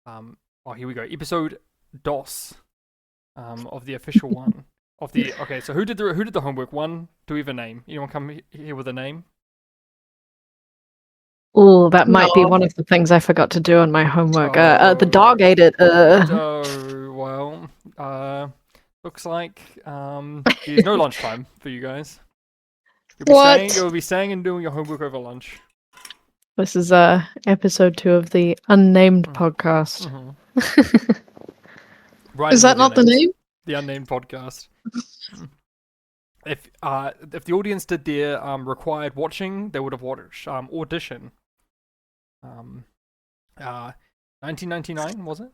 Here we go. Episode DOS of the official one. Okay, so who did the homework? One, do we have a name? Anyone come here with a name? Oh, that might be No. one of the things I forgot to do on my homework. The Oh. dog ate it. Oh, well, looks like there's no lunchtime for you guys. What? You'll be staying and doing your homework over lunch. This is episode 2 of the unnamed podcast. Right. Is that not the name? The unnamed podcast. If the audience did their required watching, they would have watched Audition. 1999 was it?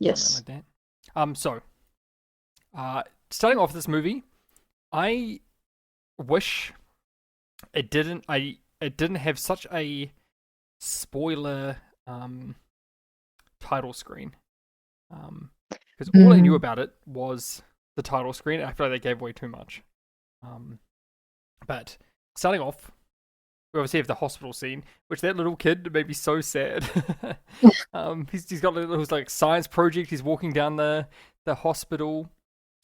Yes. Something like that. So, starting off this movie, I wish it didn't have such a spoiler title screen. Because all I knew about it was the title screen. I feel like they gave away too much. But starting off, we obviously have the hospital scene, which that little kid made me so sad. He's got a little like science project. He's walking down the hospital,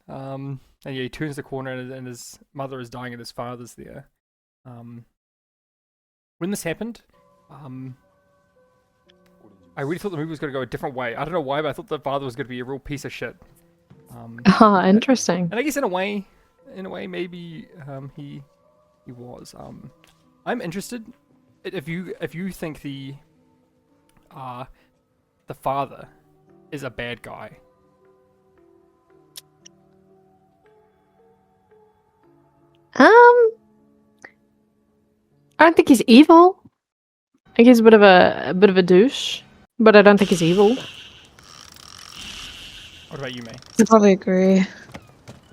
and yeah, he turns the corner and his mother is dying and his father's there. When this happened, I really thought the movie was going to go a different way. I don't know why, but I thought the father was going to be a real piece of shit. Interesting. And I guess in a way, maybe he was. I'm interested if you think the father is a bad guy. I don't think he's evil. I think he's a bit of a douche, but I don't think he's evil. What about you, May? I probably agree.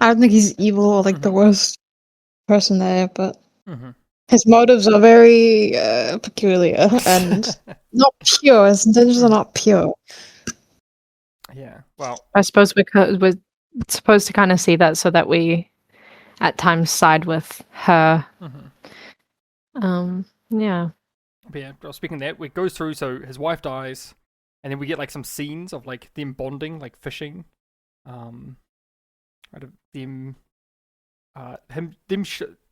I don't think he's evil or like the worst person there, but his motives are very peculiar and not pure. His intentions are not pure. Yeah. Well, I suppose we're supposed to kind of see that so that we, at times, side with her. Yeah. But yeah. Well, speaking of that, it goes through. So his wife dies, and then we get like some scenes of like them bonding, like fishing. Right, of them,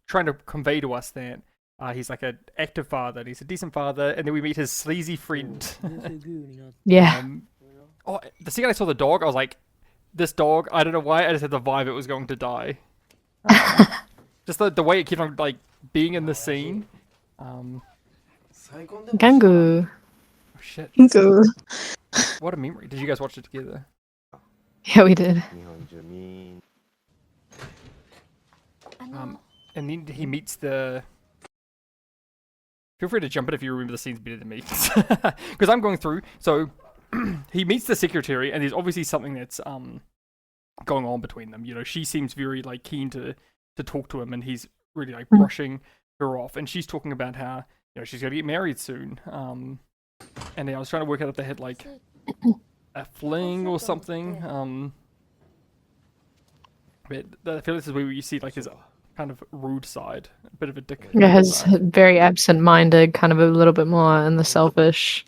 trying to convey to us that he's like an active father, and he's a decent father, and then we meet his sleazy friend. Yeah. The second I saw the dog, I was like, this dog, I don't know why, I just had the vibe it was going to die. Just the way it kept on like being in the scene. Gangu. Oh shit. Good. What a memory. Did you guys watch it together? Yeah, we did. And then he meets the... Feel free to jump in if you remember the scenes better than me. Because I'm going through. So, he meets the secretary, and there's obviously something that's going on between them. You know, she seems very like keen to talk to him, and he's really like brushing her off. And she's talking about how, you know, she's going to get married soon. And I was trying to work out if they had like a fling or something. But I feel this is where you see like his kind of rude side, a bit of a dick. Yeah, his side. very absent-minded, kind of a little bit more in the selfish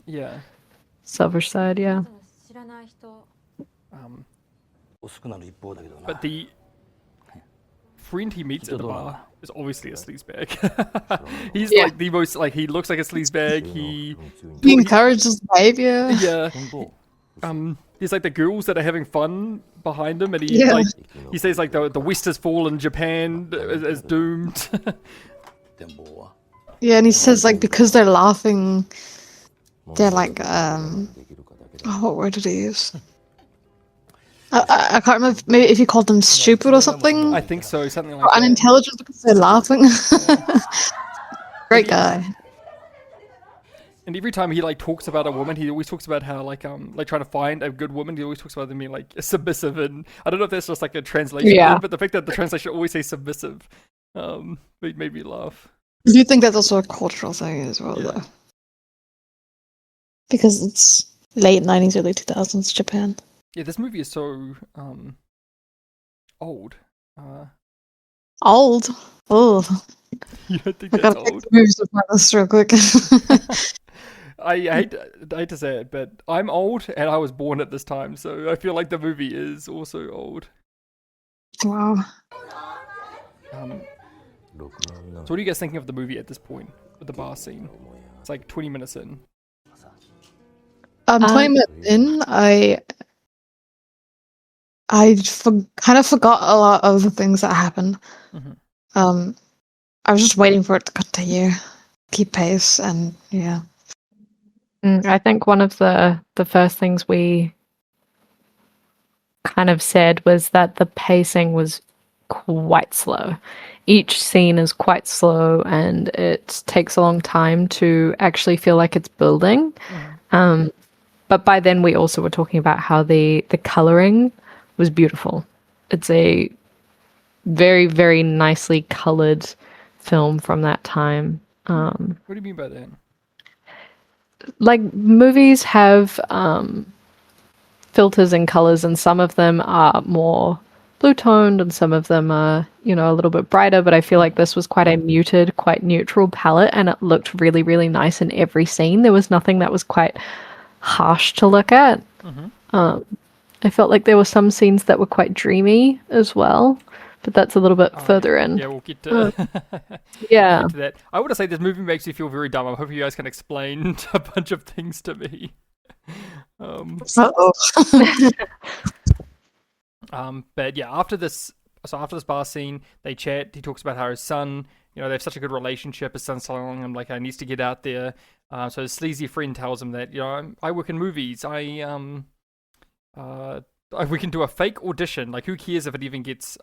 side, yeah. But the friend he meets at the bar is obviously a sleazebag. He's like the most like he looks like a sleazebag. He encourages behavior. Yeah. There's like the girls that are having fun behind him, and he like he says like the West has fallen, Japan is doomed. Yeah, and he says like because they're laughing, they're like what word did he use? I can't remember. Maybe if you called them stupid or something. I think so, something like or that. unintelligent because they're laughing. Great guy. And every time he like talks about a woman, he always talks about how like trying to find a good woman. He always talks about them being like submissive, and I don't know if that's just like a translation thing, but the fact that the translation always says submissive, made me laugh. Do you think that's also a cultural thing as well, though? Because it's late 90s, early 2000s Japan. Yeah, this movie is so old. Old? Oh. You don't think I that's gotta pick old? the movies of my list real quick. I hate to say it, but I'm old and I was born at this time, so I feel like the movie is also old. Wow. So what are you guys thinking of the movie at this point with the bar scene? It's like 20 minutes in. 20 minutes in, kind of forgot a lot of the things that happened. Mhm. I was just waiting for it to continue, keep pace, and yeah. I think one of the first things we kind of said was that the pacing was quite slow. Each scene is quite slow, and it takes a long time to actually feel like it's building. But by then, we also were talking about how the coloring was beautiful. It's a very, very nicely colored film from that time. What do you mean by that? Like, movies have filters and colors, and some of them are more blue toned and some of them are, a little bit brighter, but I feel like this was quite a muted, quite neutral palette, and it looked really, really nice in every scene. There was nothing that was quite harsh to look at. I felt like there were some scenes that were quite dreamy as well, but that's a little bit further in. Yeah, we'll get to Yeah. get to that. I would say this movie makes me feel very dumb. I'm hoping you guys can explain a bunch of things to me. But yeah, after this bar scene, they chat. He talks about how his son, they have such a good relationship. His son's telling him like, I needs to get out there. So his sleazy friend tells him that, I work in movies. We can do a fake audition. Like, who cares if it even gets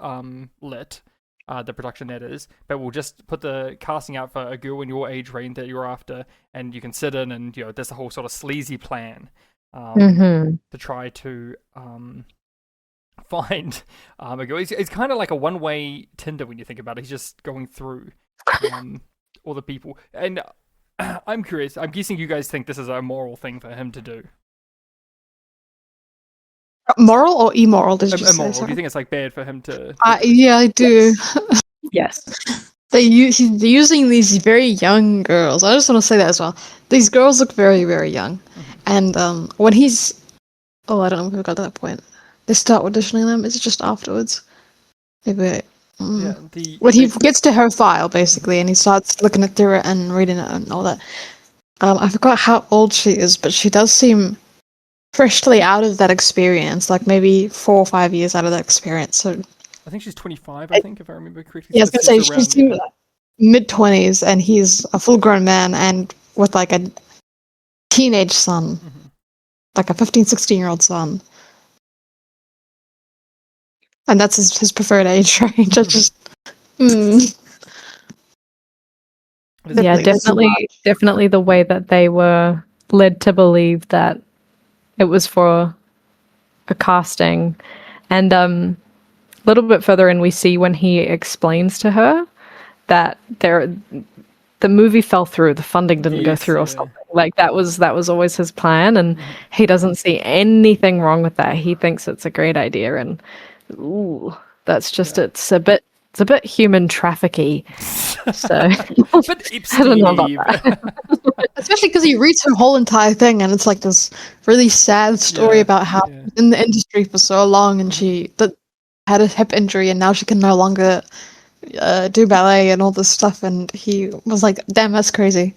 lit? The production, that is. But we'll just put the casting out for a girl in your age range that you're after, and you can sit in, and there's a whole sort of sleazy plan to try to find a girl. It's kind of like a one-way Tinder when you think about it. He's just going through all the people, and I'm curious. I'm guessing you guys think this is a moral thing for him to do. Moral or immoral? Did you say? Immoral. Sorry? Do you think it's like bad for him to? Yeah, I do. Yes. They're using these very young girls. I just want to say that as well. These girls look very, very young, and when he's, I don't know if we got to that point. They start auditioning them. Is it just afterwards? Maybe. Yeah. When he gets to her file, basically, and he starts looking through it and reading it and all that. I forgot how old she is, but she does seem freshly out of that experience, like maybe 4 or 5 years out of that experience. So I think she's 25. I think, if I remember correctly. Yeah, I was gonna say she's mid-20s, and he's a full-grown man, and with like a teenage son, like a 15, 16-year-old son, and that's his preferred age range. I just, Yeah, definitely the way that they were led to believe that it was for a casting. And a little bit further in, we see when he explains to her that the movie fell through, the funding didn't go through or something. Like, that was always his plan, and he doesn't see anything wrong with that. He thinks it's a great idea, and that's just it's a bit human trafficky. So but I don't know about that. Especially because he reads her whole entire thing, and it's like this really sad story about how she's in the industry for so long, and she had a hip injury, and now she can no longer do ballet and all this stuff. And he was like, "Damn, that's crazy.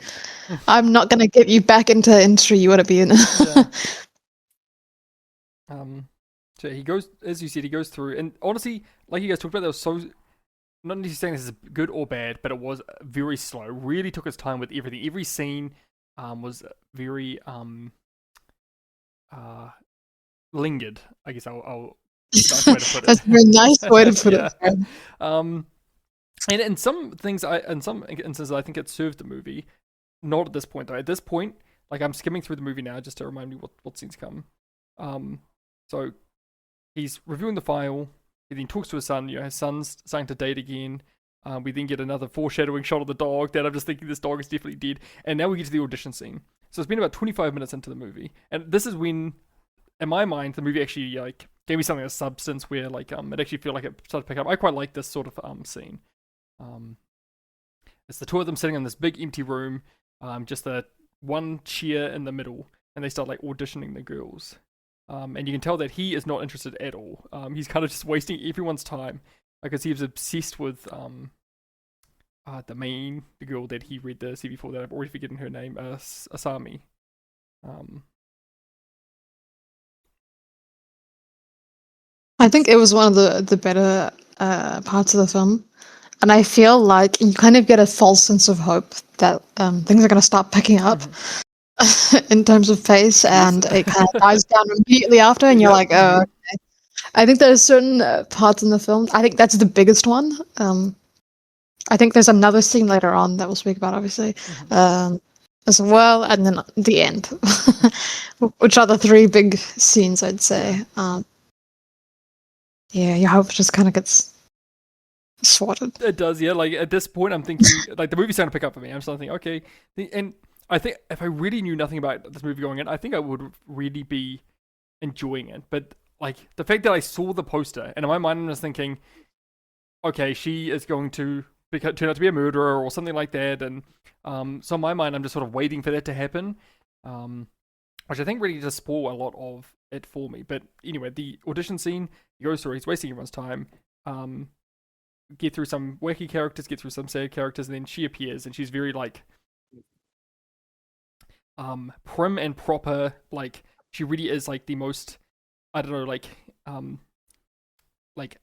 I'm not gonna get you back into the industry you want to be in." So he goes, as you said, he goes through, and honestly, like you guys talked about, there was so. Not necessarily saying this is good or bad, but it was very slow. Really took its time with everything. Every scene was very lingered. I guess I'll nice way to put it. That's a very nice way to put it. And in some things, in some instances, I think it served the movie. Not at this point though. At this point, like, I'm skimming through the movie now just to remind me what scenes come. So he's reviewing the file. He then talks to his son. His son's starting to date again. We then get another foreshadowing shot of the dog that I'm just thinking this dog is definitely dead. And now we get to the audition scene. So it's been about 25 minutes into the movie, and this is when, in my mind, the movie actually like gave me something of substance where like it actually felt like it started to pick up. I quite like this sort of scene. It's the two of them sitting in this big empty room. Just the one chair in the middle, and they start like auditioning the girls. And you can tell that he is not interested at all. He's kind of just wasting everyone's time. I could see he was obsessed with the girl that he read the CV for, that I've already forgotten her name, Asami. I think it was one of the better parts of the film. And I feel like you kind of get a false sense of hope that things are going to start picking up in terms of pace, and it kind of dies down immediately after, and you're like, oh, okay. I think there's certain parts in the film. I think that's the biggest one. I think there's another scene later on that we'll speak about, obviously, as well, and then the end, which are the three big scenes, I'd say. Yeah, your hope just kind of gets swatted. It does, yeah. Like at this point, I'm thinking like the movie's starting to pick up for me. I'm starting to think, okay, and I think if I really knew nothing about this movie going in, I think I would really be enjoying it. But like the fact that I saw the poster, and in my mind, I was thinking, okay, she is going to turn out to be a murderer or something like that, and so in my mind, I'm just sort of waiting for that to happen, which I think really does spoil a lot of it for me. But anyway, the audition scene, he goes through, he's wasting everyone's time. Get through some wacky characters, get through some sad characters, and then she appears, and she's very like prim and proper. Like she really is like the most, I don't know, like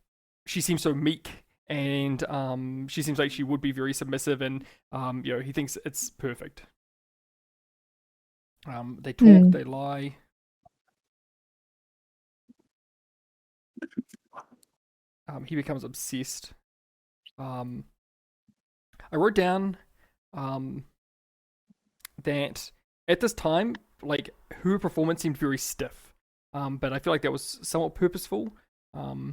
she seems so meek, and she seems like she would be very submissive, and he thinks it's perfect. They talk, they lie. He becomes obsessed. I wrote down that at this time, like her performance seemed very stiff, but I feel like that was somewhat purposeful.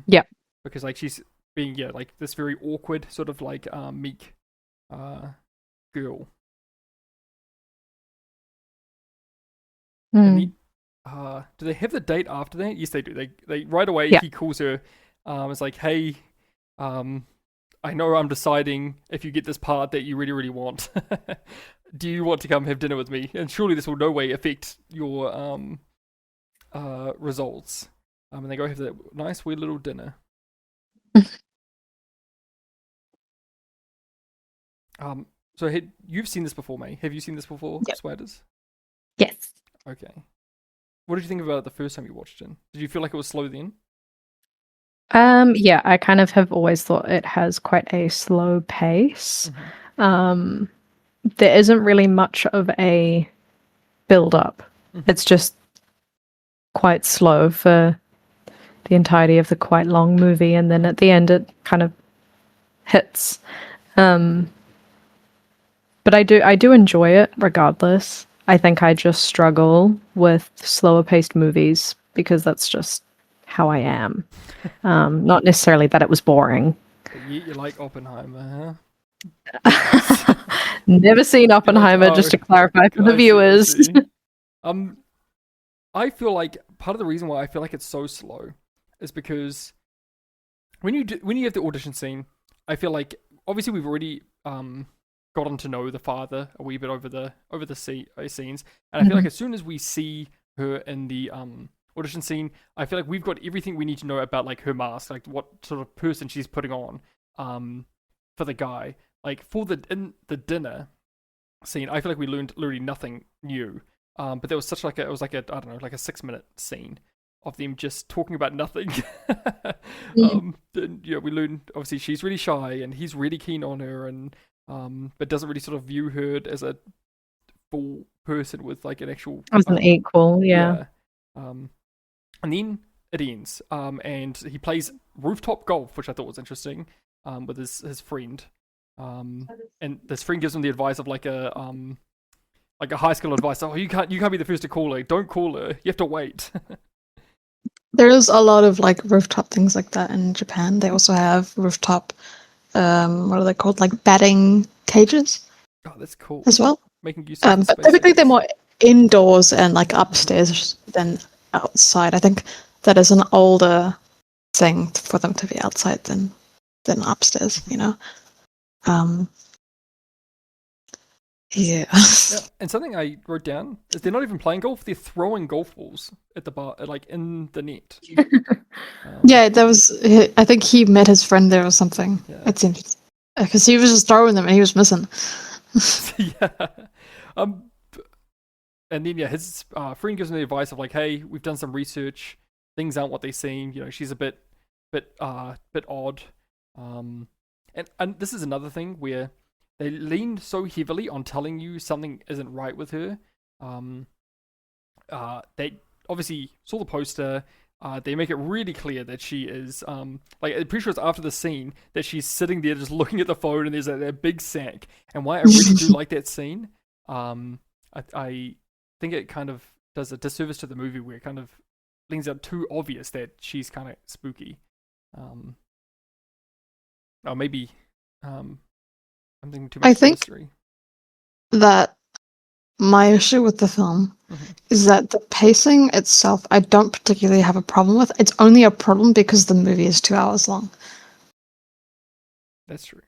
Yeah, because like she's being like this very awkward sort of like meek girl. And do they have the date after that? Yes, they do. They right away he calls her. It's like, hey, I know I'm deciding if you get this part that you really, really want. Do you want to come have dinner with me? And surely this will no way affect your results. And they go have that nice weird little dinner. So you've seen this before, May. Have you seen this before, Spiders? Yes. Okay. What did you think about it the first time you watched it? Did you feel like it was slow then? Yeah, I kind of have always thought it has quite a slow pace. There isn't really much of a build-up. It's just quite slow for the entirety of the quite long movie, and then at the end it kind of hits. But I do enjoy it regardless. I think I just struggle with slower paced movies because that's just how I am. Not necessarily that it was boring. You like Oppenheimer, huh? Never seen Oppenheimer, just to clarify for the viewers. I feel like part of the reason why I feel like it's so slow is because when you have the audition scene, I feel like obviously we've already gotten to know the father a wee bit over the scenes, and I feel like as soon as we see her in the audition scene, I feel like we've got everything we need to know about like her mask, like what sort of person she's putting on for the guy. Like for the dinner scene, I feel like we learned literally nothing new. But there was such like it was like a I don't know, like a 6-minute scene of them just talking about nothing. And, we learned obviously she's really shy and he's really keen on her, and but doesn't really sort of view her as a full person with like an actual as an equal, yeah. And then it ends, and he plays rooftop golf, which I thought was interesting, with his friend, and this friend gives him the advice of like a high school advice. Oh, you can't be the first to call her. Don't call her. You have to wait. There's a lot of like rooftop things like that in Japan. They also have rooftop, what are they called? Like batting cages. Oh, that's cool. As well. Making use of but typically they're more indoors and like upstairs than outside. I think that is an older thing for them to be outside than upstairs, you know. Yeah. Yeah, and something I wrote down is they're not even playing golf; they're throwing golf balls at the bar, like in the net. Yeah, that was. I think he met his friend there or something. Yeah. It seems because he was just throwing them and he was missing. Yeah. Um, and then yeah, his friend gives him the advice of like, "Hey, we've done some research. Things aren't what they seem. You know, she's a bit odd." Um, and this is another thing where they lean so heavily on telling you something isn't right with her. Um, they obviously saw the poster. They make it really clear that she is like I'm pretty sure it's after the scene that she's sitting there just looking at the phone and there's a big sack. And why I really do like that scene, I think it kind of does a disservice to the movie where it kind of leans out too obvious that she's kind of spooky. Or maybe I'm thinking too much I of the think mystery. that my issue with the film is that the pacing itself, I don't particularly have a problem with. It's only a problem because the movie is 2 hours long. That's true.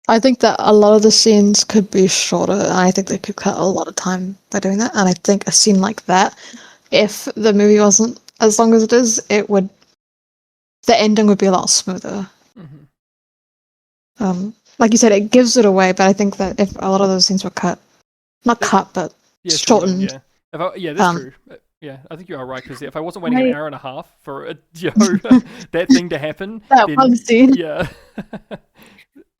I think that a lot of the scenes could be shorter, and I think they could cut a lot of time by doing that. And I think a scene like that, if the movie wasn't as long as it is, the ending would be a lot smoother. Like you said, it gives it away, but I think that if a lot of those scenes were but shortened. Yeah, that's true. Yeah, I think you are right because if I wasn't waiting an hour and a half for that thing to happen, that one scene. Yeah.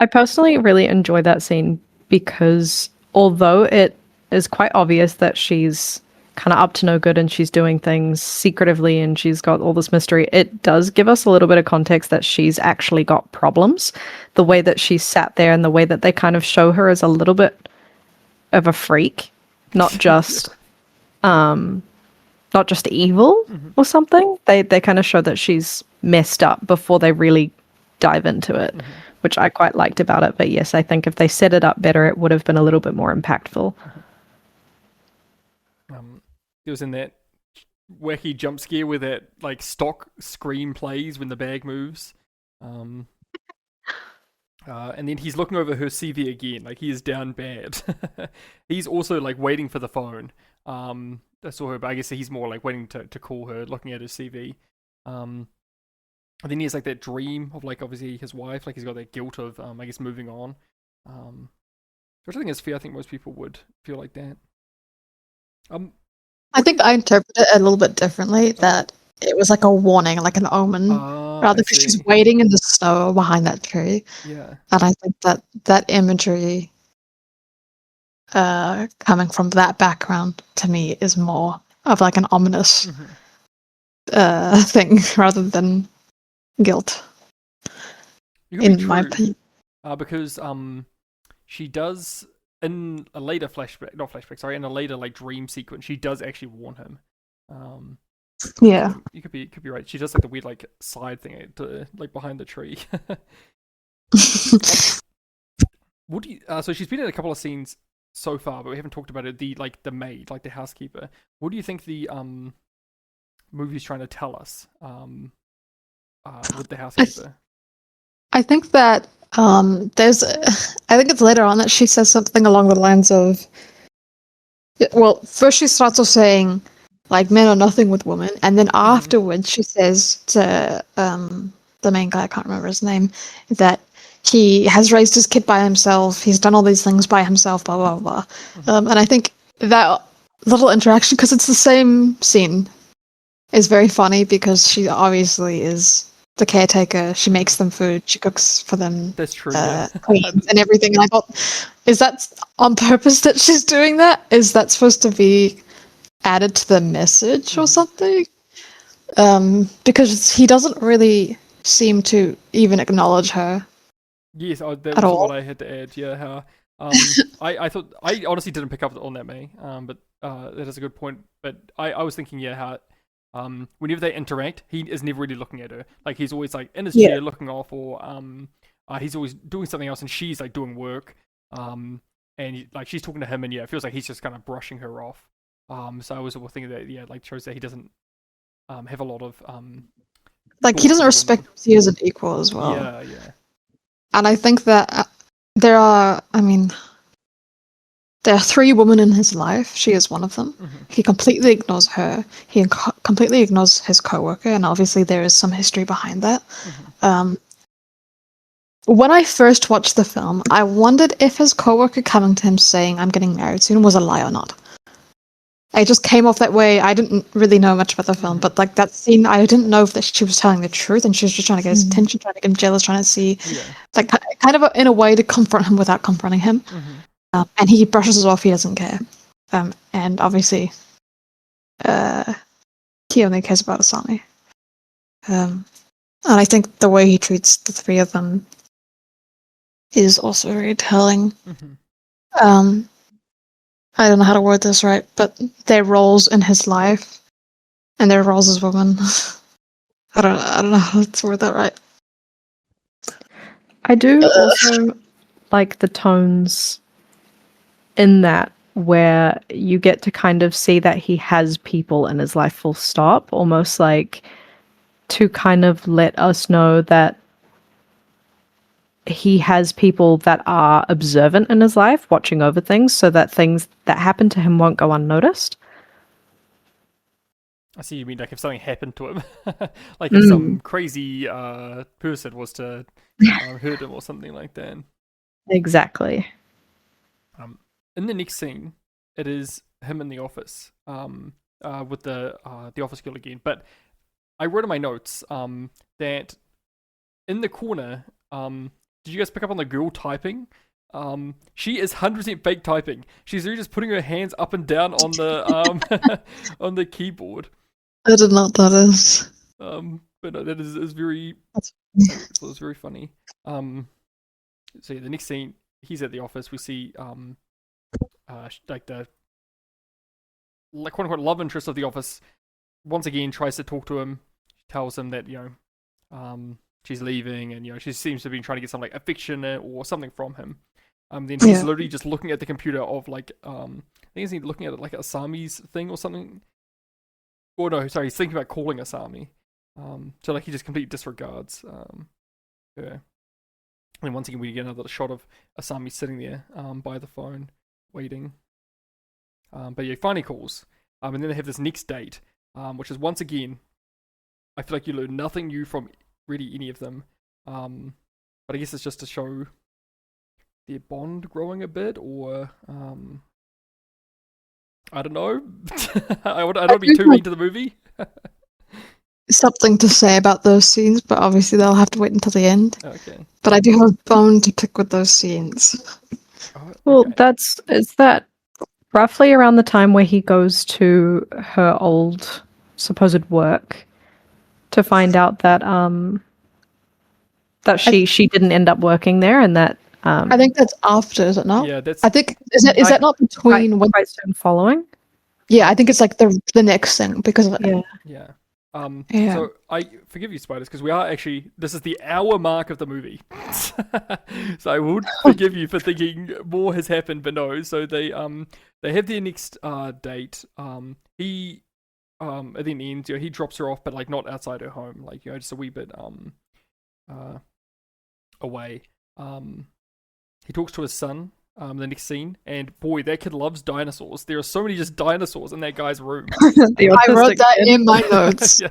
I personally really enjoy that scene because although it is quite obvious that she's kind of up to no good and she's doing things secretively and she's got all this mystery, it does give us a little bit of context that she's actually got problems. The way that she's sat there and the way that they kind of show her as a little bit of a freak, not just not just evil or something. They kind of show that she's messed up before they really dive into it, which I quite liked about it. But yes, I think if they set it up better, it would have been a little bit more impactful. It was in that wacky jump scare where that like stock scream plays when the bag moves. And then he's looking over her CV again, like he is down bad. He's also like waiting for the phone. I saw her, but I guess he's more like waiting to call her, looking at his CV. And then he has like that dream of like obviously his wife, like he's got that guilt of I guess moving on. Which I think is fair. I think most people would feel like that. I think I interpret it a little bit differently, that it was like a warning, like an omen, rather because she's waiting in the snow behind that tree. Yeah. And I think that imagery coming from that background to me is more of like an ominous thing rather than guilt. In my opinion. Because she does in a later in a later like dream sequence, she does actually warn him. Yeah, you could be right. She does like the weird like side thing to like behind the tree. What do you? So she's been in a couple of scenes so far, but we haven't talked about it. The maid, like the housekeeper. What do you think the movie's trying to tell us? With the housekeeper. I think that there's. I think it's later on that she says something along the lines of. Well, first she starts off saying, like, men are nothing with women, and then afterwards she says to the main guy, I can't remember his name, that he has raised his kid by himself, he's done all these things by himself, blah blah blah. And I think that little interaction, because it's the same scene, is very funny because she obviously is the caretaker. She makes them food, she cooks for them. That's true. Cleans and everything. And I thought, is that on purpose that she's doing that? Is that supposed to be added to the message or something? Because he doesn't really seem to even acknowledge her. Yes, that was what I had to add. Yeah, how I thought I honestly didn't pick up on that, May. But that is a good point. But I was thinking, yeah, how whenever they interact, he is never really looking at her. Like he's always like in his chair looking off, or he's always doing something else, and she's like doing work. And like she's talking to him, and it feels like he's just kind of brushing her off. So I was thinking that like shows that he doesn't have a lot of like he doesn't respect her as an equal as well. Yeah. And I think that there's there are 3 women in his life. She is one of them. He completely ignores her. He completely ignores his coworker, and obviously there is some history behind that. When I first watched the film, I wondered if his coworker coming to him saying, "I'm getting married soon," was a lie or not. It just came off that way. I didn't really know much about the film, but like that scene, I didn't know if that she was telling the truth and she was just trying to get his attention, trying to get him jealous, trying to see, like, kind of in a way to confront him without confronting him. And he brushes it off. He doesn't care. And obviously, he only cares about Asami. And I think the way he treats the 3 of them is also very telling. I don't know how to word this right, but their roles in his life and their roles as women. I don't know how to word that right. I do also like the tones in that where you get to kind of see that he has people in his life full stop, almost like to kind of let us know that he has people that are observant in his life, watching over things, so that things that happen to him won't go unnoticed. I see you mean like if something happened to him. Like if some crazy person was to hurt him or something like that. Exactly. In the next scene, it is him in the office with the office girl again. But I wrote in my notes that in the corner, did you guys pick up on the girl typing? She is 100% fake typing. She's really just putting her hands up and down on the on the keyboard. I don't know what that is. But no, that is very. It was very funny. So yeah, the next scene, he's at the office. We see like the quote unquote love interest of the office. Once again, tries to talk to him. Tells him that she's leaving, and she seems to be trying to get some like affection or something from him. Then he's literally just looking at the computer of like I think he's looking at like Asami's thing or something. Or no, sorry, he's thinking about calling Asami. So like he just completely disregards her. And once again we get another shot of Asami sitting there by the phone waiting. But yeah, he finally calls. And then they have this next date, which is once again, I feel like you learn nothing new from really any of them. But I guess it's just to show their bond growing a bit, or I don't know. I don't be too mean to the movie. Something to say about those scenes, but obviously they'll have to wait until the end. Okay. But I do have a bone to pick with those scenes. Oh, Well, okay. is that roughly around the time where he goes to her old supposed work to find out that that she didn't end up working there, and that I think that's after, is it not? Yeah, that's. I think is that not between when? quite soon following. Yeah, I think it's like the next thing because Yeah. Yeah. Yeah. So I forgive you, Spiders, because we are actually, this is the hour mark of the movie. So I would forgive you for thinking more has happened, but no. So they have their next date. He at the end, he drops her off, but like not outside her home, like just a wee bit away. He talks to his son. The next scene, and boy, that kid loves dinosaurs. There are so many just dinosaurs in that guy's room. I wrote that in my notes. Yeah.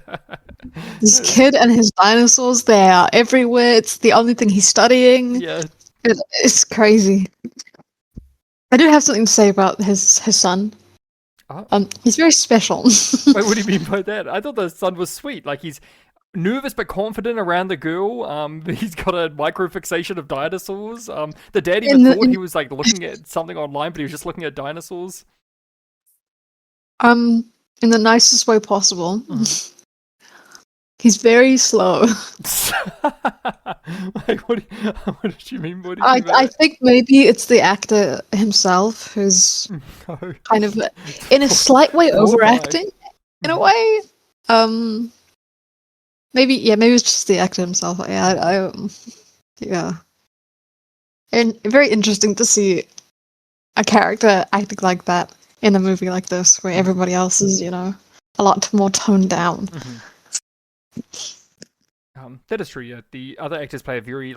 This kid and his dinosaurs, they are everywhere. It's the only thing he's studying. Yeah. It's crazy. I do have something to say about his son. He's very special. Wait, what do you mean by that? I thought the son was sweet. Like he's nervous but confident around the girl. He's got a micro fixation of dinosaurs. The dad even thought he was like looking at something online, but he was just looking at dinosaurs. In the nicest way possible. He's very slow. Like, what did you mean? What I think maybe it's the actor himself who's kind of, in a slight way, overacting. In a way. Maybe it's just the actor himself. Yeah. And very interesting to see a character acting like that in a movie like this, where everybody else is, a lot more toned down. That is true. Yeah, the other actors play a very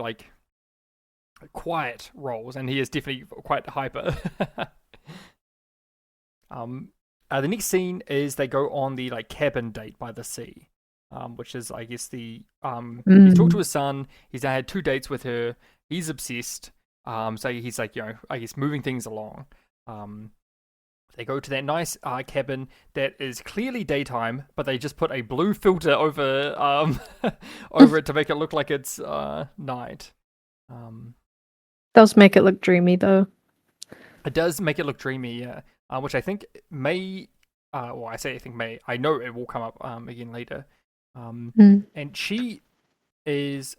quiet roles, and he is definitely quite hyper. The next scene is they go on the like cabin date by the sea, which is I guess the he's talked to his son. He's now had 2 dates with her. He's obsessed. So he's like, I guess moving things along. They go to that nice cabin that is clearly daytime, but they just put a blue filter over over it to make it look like it's night. Does make it look dreamy though. It does make it look dreamy, yeah. Which I think may, well, I say I think may. I know it will come up again later. And she is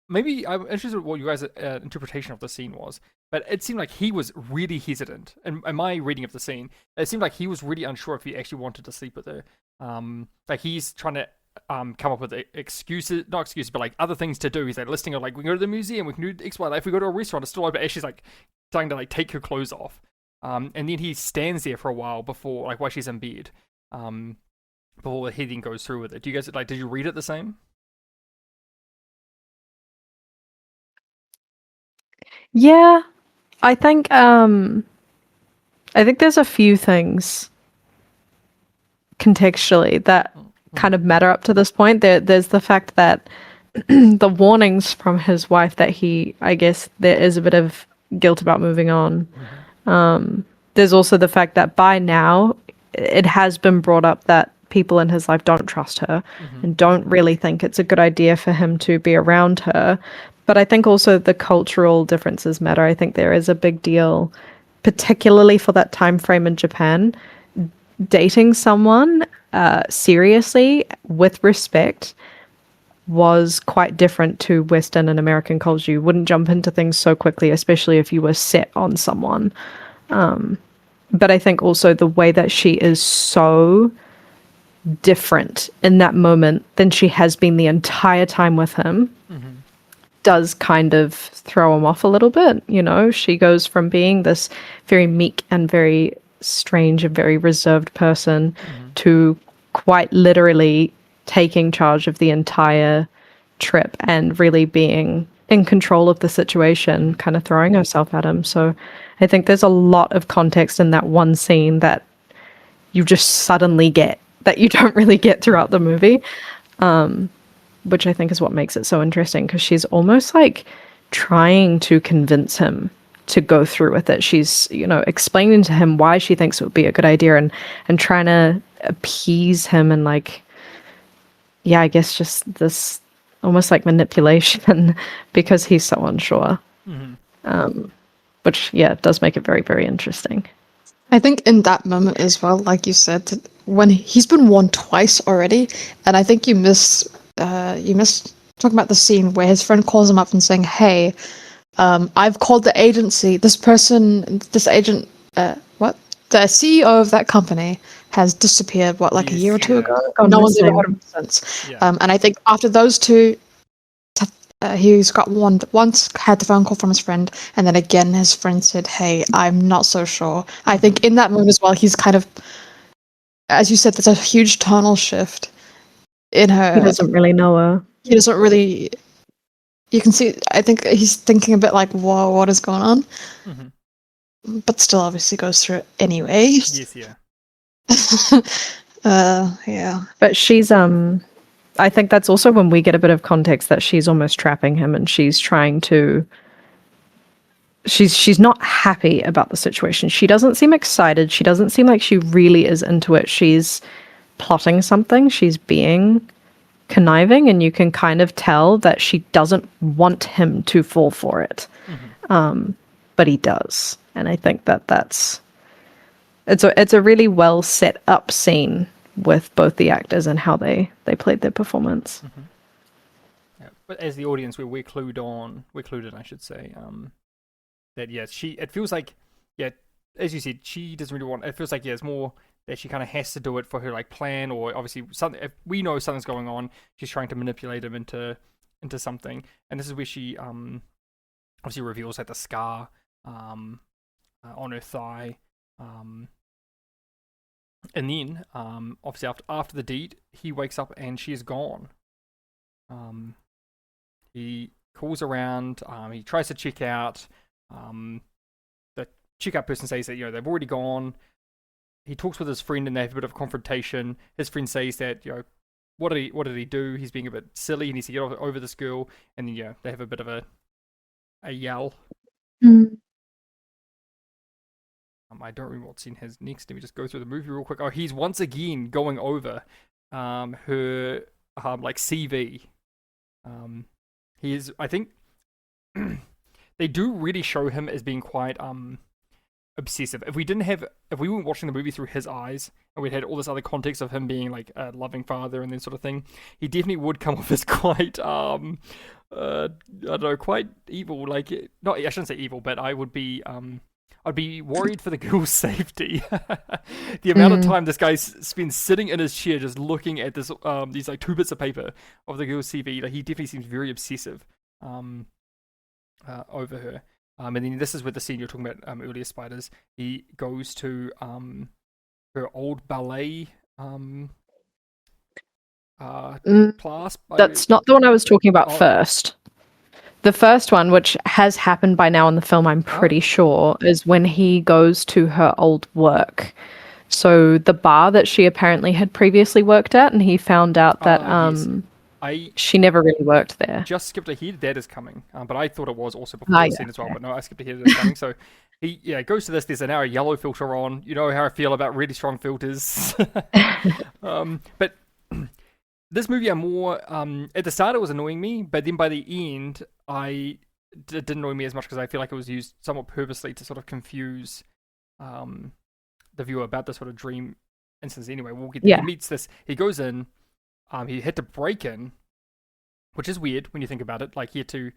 maybe I'm interested in what you guys' interpretation of the scene was, but it seemed like he was really hesitant. And in my reading of the scene, it seemed like he was really unsure if he actually wanted to sleep with her. Like he's trying to come up with excuses, not excuses, but like other things to do. He's like listing of like we can go to the museum, we can do X, Y. Like if we go to a restaurant, it's still open. But she's like starting to like take her clothes off. And then he stands there for a while before, like while she's in bed, before he then goes through with it. Do you guys like? Did you read it the same? Yeah, I think there's a few things contextually that kind of matter up to this point. There's the fact that the warnings from his wife that I guess there is a bit of guilt about moving on. There's also the fact that by now it has been brought up that people in his life don't trust her and don't really think it's a good idea for him to be around her. But I think also the cultural differences matter. I think there is a big deal, particularly for that time frame in Japan. Dating someone seriously with respect was quite different to Western and American culture. You wouldn't jump into things so quickly, especially if you were set on someone. But I think also the way that she is so different in that moment than she has been the entire time with him does kind of throw him off a little bit. You know, she goes from being this very meek and very strange and very reserved person to quite literally taking charge of the entire trip and really being in control of the situation, kind of throwing herself at him. So I think there's a lot of context in that one scene that you just suddenly get that you don't really get throughout the movie, which I think is what makes it so interesting, because she's almost like trying to convince him to go through with it. She's, explaining to him why she thinks it would be a good idea and trying to appease him and like, yeah, I guess just this almost like manipulation because he's so unsure. Which, yeah, does make it very, very interesting. I think in that moment as well, like you said, when he's been warned twice already, and I think you missed talking about the scene where his friend calls him up and saying, "Hey, I've called the agency. This agent, the CEO of that company has disappeared. A year or two ago? No one's ever heard of him since." Yeah. And I think after those two, he's got warned once, had the phone call from his friend, and then again his friend said, "Hey, I'm not so sure." I think in that moment as well, he's kind of, as you said, there's a huge tonal shift in her. He doesn't really know her. He doesn't really. You can see. I think he's thinking a bit like, "Whoa, what is going on?" But still, obviously, goes through it anyway. Yes, yeah. Yeah. But she's I think that's also when we get a bit of context that she's almost trapping him, and she's trying to. She's not happy about the situation. She doesn't seem excited. She doesn't seem like she really is into it. She's plotting something. She's being conniving, and you can kind of tell that she doesn't want him to fall for it. But he does, and I think that's it's a really well set up scene with both the actors and how they played their performance. Yeah, but as the audience, we're clued in, I should say, that yes, it feels like, yeah, as you said, she doesn't really want. It feels like, yeah, it's more that she kind of has to do it for her like plan, or obviously something. If we know something's going on, she's trying to manipulate him into something, and this is where she obviously reveals like the scar on her thigh. And then, obviously, after the deed, he wakes up and she is gone. He calls around. He tries to check out. The checkout person says that they've already gone. He talks with his friend and they have a bit of a confrontation. His friend says that what did he do? He's being a bit silly. He needs to get over this girl. And then they have a bit of a yell. I don't remember what scene has next. Let me just go through the movie real quick. Oh, he's once again going over her CV. He is, I think, they do really show him as being quite obsessive. If we weren't watching the movie through his eyes and we'd had all this other context of him being like a loving father and that sort of thing, he definitely would come off as quite I don't know, quite evil. Like, not, I shouldn't say evil, but I would be I'd be worried for the girl's safety. The amount of time this guy spends sitting in his chair just looking at this these like 2 bits of paper of the girl's CV, like, he definitely seems very obsessive over her. And then this is with the scene you're talking about earlier, Spiders. He goes to her old ballet class. That's not the one I was talking about first. The first one, which has happened by now in the film, I'm pretty sure, is when he goes to her old work. So the bar that she apparently had previously worked at, and he found out that she never really worked there. Just skipped ahead. That is coming. But I thought it was also before the scene as well. But no, I skipped ahead. It's coming. So he goes to this. There's an yellow filter on. You know how I feel about really strong filters. But this movie, I'm more at the start it was annoying me, but then by the end, it didn't annoy me as much because I feel like it was used somewhat purposely to sort of confuse the viewer about this sort of dream instance. Anyway, we'll get there. He meets this. He goes in. He had to break in, which is weird when you think about it. Like, he had to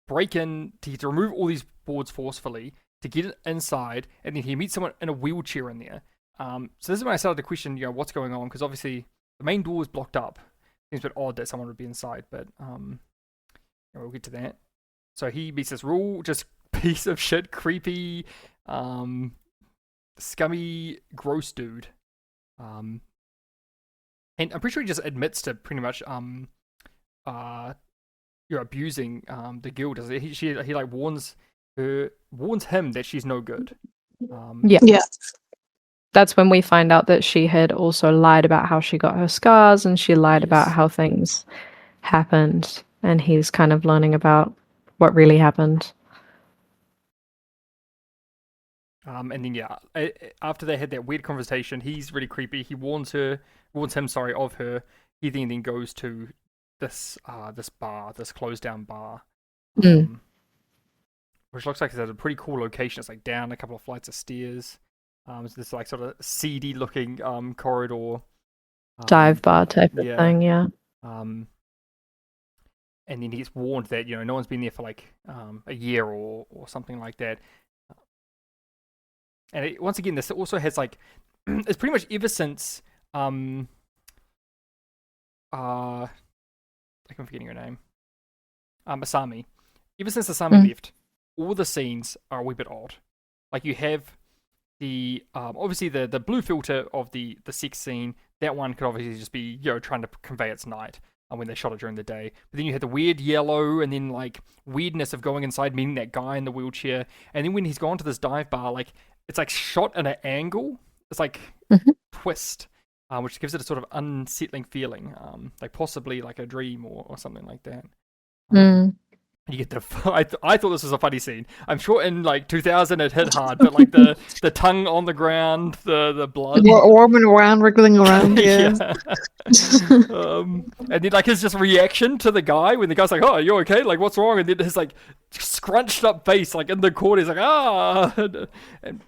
break in, he had to remove all these boards forcefully to get it inside, and then he meets someone in a wheelchair in there. So this is when I started to question, what's going on, because obviously the main door is blocked up. Seems a bit odd that someone would be inside, but we'll get to that. So he meets this real just piece of shit, creepy, scummy, gross dude. And I'm pretty sure he just admits to pretty much abusing the girl. Does it? He like warns him that she's no good. Yeah. That's when we find out that she had also lied about how she got her scars, and she lied about how things happened, and he's kind of learning about what really happened. And then after they had that weird conversation, he's really creepy. He warns him of her. He then goes to this bar, this closed down bar, which looks like it's at a pretty cool location. It's like down a couple of flights of stairs. It's this like sort of seedy looking corridor, dive bar type of thing, yeah. And then he gets warned that no one's been there for like a year or something like that. And once again, this also has like it's pretty much ever since I'm forgetting her name, Asami. Ever since Asami left, all the scenes are a wee bit odd. Like, you have the obviously the blue filter of the sex scene. That one could obviously just be trying to convey its night when they shot it during the day. But then you had the weird yellow, and then like weirdness of going inside, meeting that guy in the wheelchair, and then when he's gone to this dive bar, like it's like shot at an angle. It's like twist, which gives it a sort of unsettling feeling, like possibly like a dream or something like that. You get the I thought this was a funny scene. I'm sure in like 2000 it hit hard, but like the tongue on the ground, the blood warming around, wriggling around, yeah. And then like his just reaction to the guy when the guy's like, "Oh, you okay? Like, what's wrong?" And then his like scrunched up face, like in the corner, he's like, "Ah!" And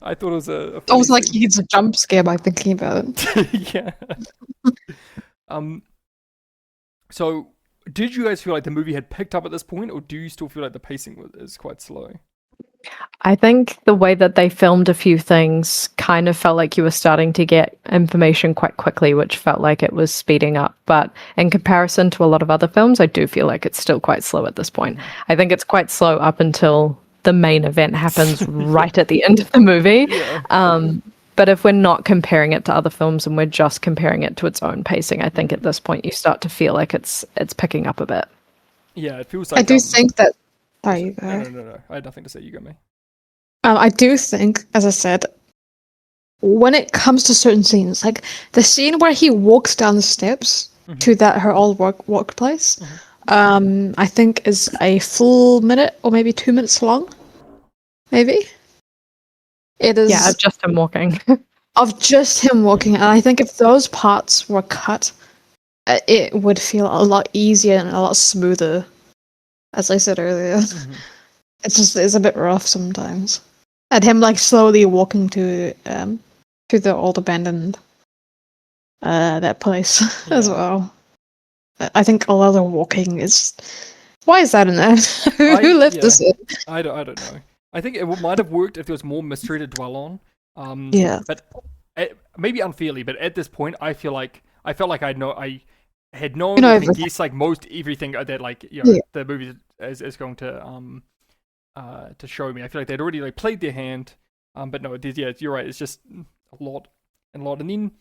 I thought it was a almost like he gets a jump scare by thinking about it. Yeah. So, did you guys feel like the movie had picked up at this point, or do you still feel like the pacing is quite slow? I think the way that they filmed a few things kind of felt like you were starting to get information quite quickly, which felt like it was speeding up. But in comparison to a lot of other films, I do feel like it's still quite slow at this point. I think it's quite slow up until the main event happens right at the end of the movie. Yeah. But if we're not comparing it to other films and we're just comparing it to its own pacing, I think at this point you start to feel like it's picking up a bit. Yeah, it feels like I do think that. There you go. No. I had nothing to say. You go, me. I do think, as I said, when it comes to certain scenes, like the scene where he walks down the steps to her old workplace, I think is a full minute or maybe 2 minutes long. Maybe it is. Yeah, just him walking. Of just him walking, and I think if those parts were cut, it would feel a lot easier and a lot smoother. As I said earlier, it's a bit rough sometimes. And him like slowly walking to the old abandoned that place as well. I think a lot of the walking is. Why is that in there? Who left this in? I don't know. I think it might have worked if there was more mystery to dwell on. But maybe unfairly, but at this point, I felt like I had known or can guess like most everything that the movie is going to show me. I feel like they'd already like played their hand, but no, you're right. It's just a lot, and then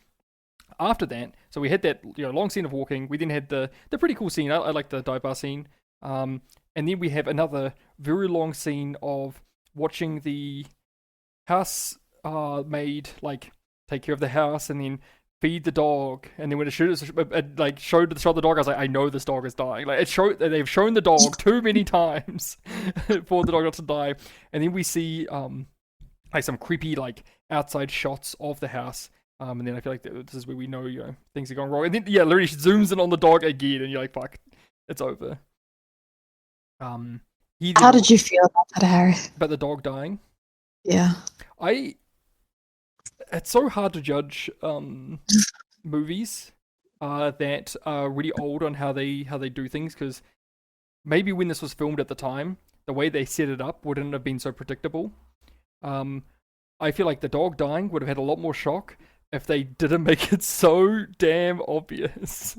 after that, so we had that long scene of walking. We then had the pretty cool scene. I like the dive bar scene, and then we have another very long scene of watching the house maid like take care of the house and then feed the dog, and then when it showed the dog, I was like, I know this dog is dying. Like they've shown the dog too many times for the dog not to die. And then we see like some creepy like outside shots of the house, and then I feel like this is where we know things are going wrong. And then literally she zooms in on the dog again, and you're like, fuck, it's over. How did you feel about that, Harry? About the dog dying? Yeah. It's so hard to judge movies that are really old on how they do things, because maybe when this was filmed at the time, the way they set it up wouldn't have been so predictable. I feel like the dog dying would have had a lot more shock if they didn't make it so damn obvious.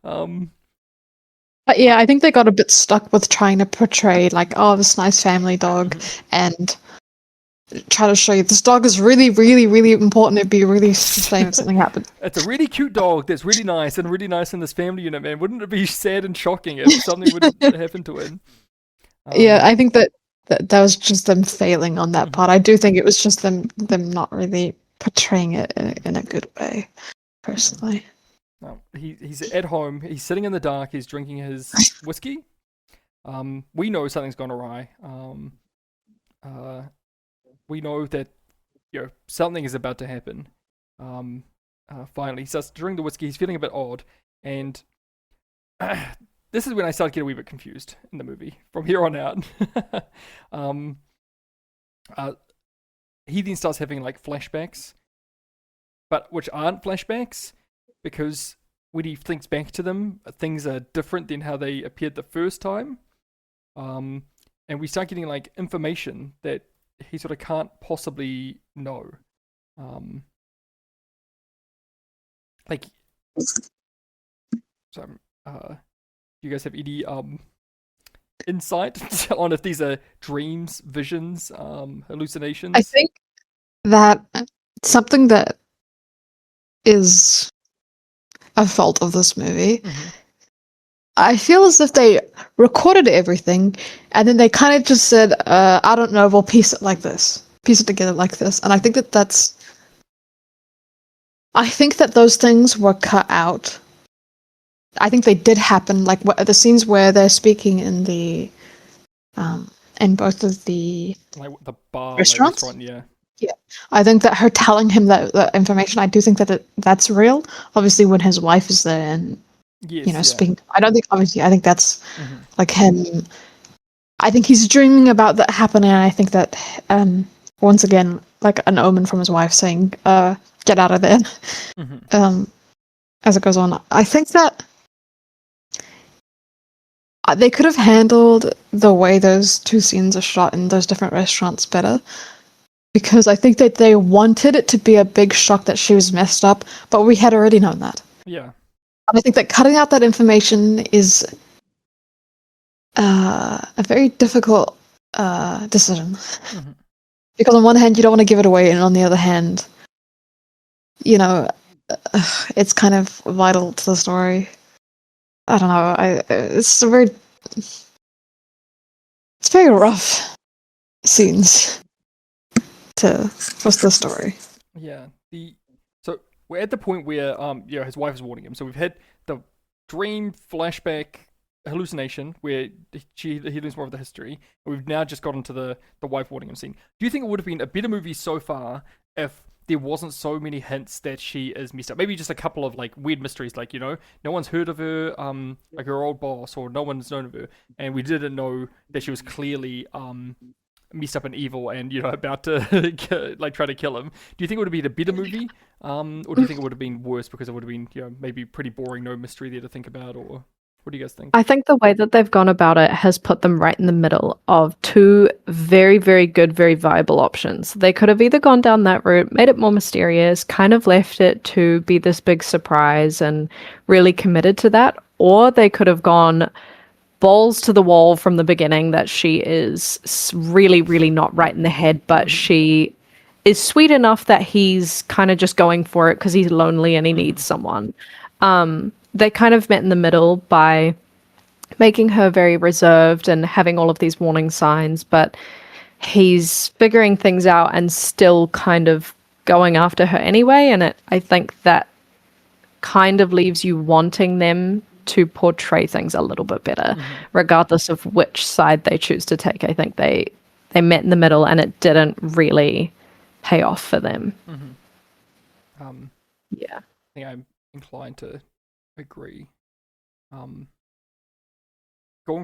But yeah, I think they got a bit stuck with trying to portray like, oh, this nice family dog, and try to show you this dog is really, really, really important. It'd be really shame if something happened. It's a really cute dog that's really nice in this family unit, man. Wouldn't it be sad and shocking if something would happen to it? Yeah, I think that was just them failing on that part. I do think it was just them not really portraying it in a good way, personally. No, he's at home. He's sitting in the dark. He's drinking his whiskey. We know something's gone awry. We know that something is about to happen. Finally, he starts to drink the whiskey. He's feeling a bit odd, and this is when I start to get a wee bit confused in the movie from here on out. He then starts having like flashbacks, but which aren't flashbacks, because when he thinks back to them, things are different than how they appeared the first time. And we start getting like information that he sort of can't possibly know. Like, so, do you guys have any insight on if these are dreams, visions, hallucinations? I think that something that is a fault of this movie. I feel as if they recorded everything and then they kind of just said, I don't know, we'll piece it together like this. And I think that those things were cut out. I think they did happen, like the scenes where they're speaking in the, in both of the bar, restaurants. Yeah. Yeah, I think that her telling him that information, I do think that that's real. Obviously, when his wife is there and speaking, I think that's like him. I think he's dreaming about that happening. And I think that once again, like an omen from his wife saying, "Get out of there." As it goes on, I think that they could have handled the way those two scenes are shot in those different restaurants better. Because I think that they wanted it to be a big shock that she was messed up, but we had already known that. Yeah. And I think that cutting out that information is a very difficult decision. Because on one hand, you don't want to give it away, and on the other hand, it's kind of vital to the story. I don't know. It's a very it's very rough scenes for the story. Yeah. So we're at the point where his wife is warning him. So we've had the dream flashback hallucination where he learns more of the history. And we've now just gotten to the wife warning him scene. Do you think it would have been a better movie so far if there wasn't so many hints that she is messed up? Maybe just a couple of like weird mysteries, like, no one's heard of her, like her old boss, or no one's known of her, and we didn't know that she was clearly messed up and evil and about to like try to kill him. Do you think it would have been a better movie, or do you think it would have been worse because it would have been maybe pretty boring, no mystery there to think about? Or what do you guys think? I think the way that they've gone about it has put them right in the middle of two very, very good, very viable options. They could have either gone down that route, made it more mysterious, kind of left it to be this big surprise and really committed to that, or they could have gone balls to the wall from the beginning that she is really, really not right in the head, but she is sweet enough that he's kind of just going for it because he's lonely and he needs someone. They kind of met in the middle by making her very reserved and having all of these warning signs, but he's figuring things out and still kind of going after her anyway. And I think that kind of leaves you wanting them to portray things a little bit better, regardless of which side they choose to take. I think they met in the middle and it didn't really pay off for them. Yeah. I think I'm inclined to agree. Going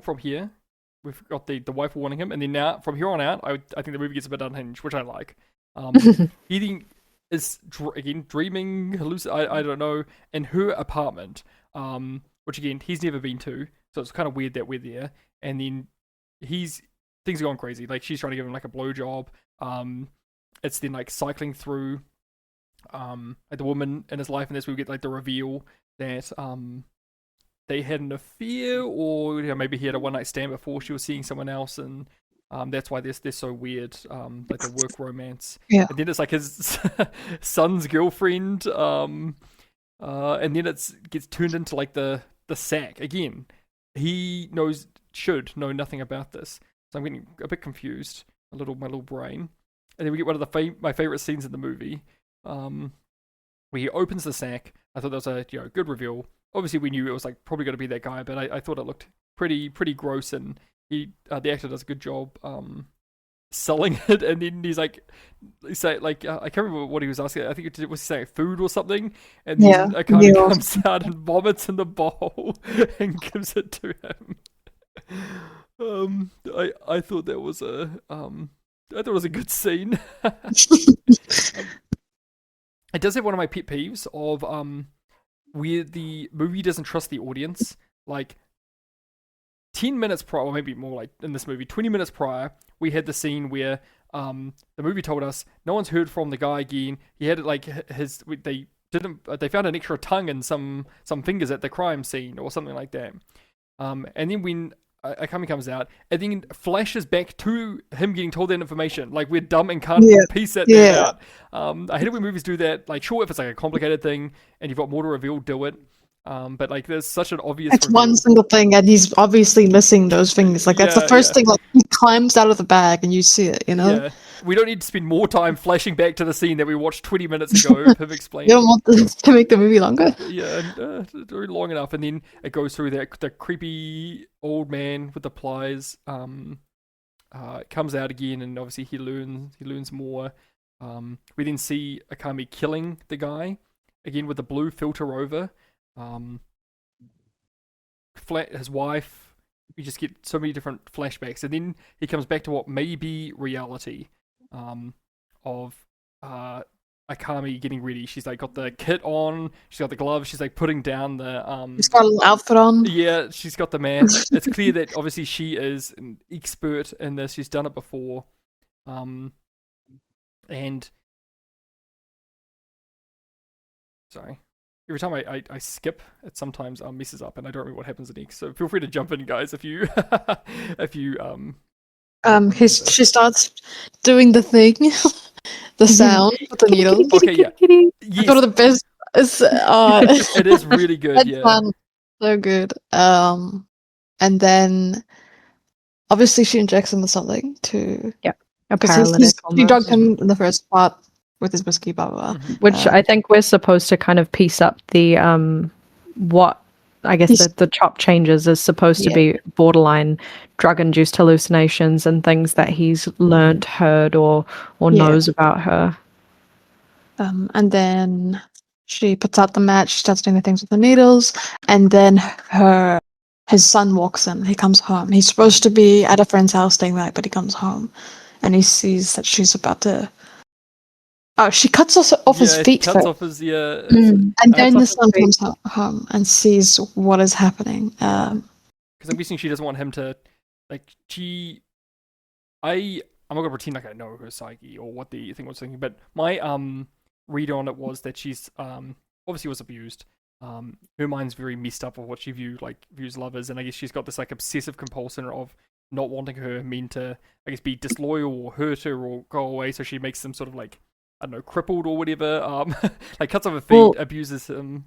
from here, we've got the wife warning him, and then now from here on out, I think the movie gets a bit unhinged, which I like. He is again dreaming, I don't know, in her apartment, which again he's never been to, so it's kind of weird that we're there. And then things are going crazy. Like she's trying to give him like a blowjob. It's then like cycling through like the woman in his life, and that's where we get like the reveal that they had an affair, or maybe he had a one night stand before she was seeing someone else, and that's why they're so weird, like the work romance. Yeah. And then it's like his son's girlfriend, and then gets turned into like the sack again. He should know nothing about this, so I'm getting a bit confused, my little brain. And then we get one of my favorite scenes in the movie, where he opens the sack. I thought that was a good reveal. Obviously, we knew it was like probably going to be that guy, but I thought it looked pretty gross, and the actor does a good job selling it. And then he's like, I can't remember what he was asking. I think it was saying food or something, and then a guy comes out and vomits in the bowl and gives it to him. I thought that was a good scene. It does have one of my pet peeves of where the movie doesn't trust the audience. Like 10 minutes prior, or maybe more like in this movie, 20 minutes prior, we had the scene where the movie told us no one's heard from the guy again. He had like they found an extra tongue and some fingers at the crime scene or something like that. And then when Akami comes out, and then flashes back to him getting told that information. Like, we're dumb and can't piece that thing out. I hate it when movies do that. Like, sure, if it's like a complicated thing and you've got more to reveal, do it. But like, there's such an obvious. It's one single thing, and he's obviously missing those things. Like, that's the first thing. Like, he climbs out of the bag, and you see it. Yeah. We don't need to spend more time flashing back to the scene that we watched 20 minutes ago of him explaining. You don't want this to make the movie longer? Yeah, very long enough. And then it goes through the creepy old man with the pliers. Comes out again, and obviously he learns more. We then see Akami killing the guy, again with the blue filter over. His wife. We just get so many different flashbacks, and then he comes back to what may be reality. Of Akami getting ready. She's like got the kit on, she's got the gloves, she's like putting down the she's got a little outfit on. Yeah, she's got the mask. It's clear that obviously she is an expert in this, she's done it before. And sorry. Every time I skip, it sometimes messes up, and I don't remember what happens next. So feel free to jump in, guys, if you she starts doing the thing, the sound with the needle. Okay, yeah. Yes. One of the best. It is really good. That's yeah, fun. So good. and then obviously she injects him with something to A because paralytic she drugged almost. him in the first part with his whiskey, blah blah blah. Which I think we're supposed to kind of piece up the what I guess He's- the chop changes is supposed to Yeah. be borderline drug-induced hallucinations and things that he's learnt, heard, or Yeah. knows about her. And then she puts out the match, starts doing the things with the needles, and then his son walks in. He comes home. He's supposed to be at a friend's house staying the night, but he comes home, and he sees that she's about to. Oh, she cuts off his feet cuts first, off his and then the off his son feet. comes home and sees what is happening. because I'm guessing she doesn't want him to, like, I'm not gonna pretend like I know her psyche or what the thing was thinking, but my read on it was that she's obviously was abused. Her mind's very messed up of what she views lovers, and I guess she's got this like obsessive compulsion of not wanting her men to, I guess, be disloyal or hurt her or go away, so she makes them sort of like, I don't know, crippled or whatever. Like cuts off her feet, Well, abuses him.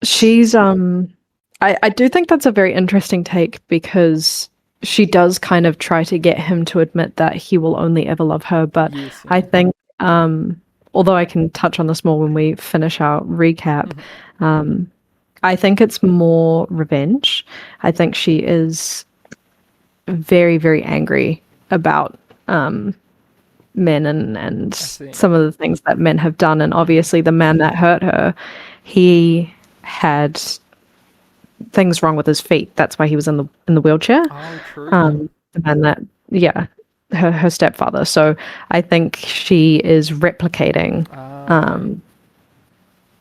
She's I do think that's a very interesting take because she does kind of try to get him to admit that he will only ever love her, but Yes, I think although I can touch on this more when we finish our recap, I think it's more revenge. I think she is very, very angry about men and see. some of the things that men have done. And obviously the man that hurt her, he had things wrong with his feet. That's why he was in the wheelchair. Oh, true. The man that, yeah, her stepfather. So I think she is replicating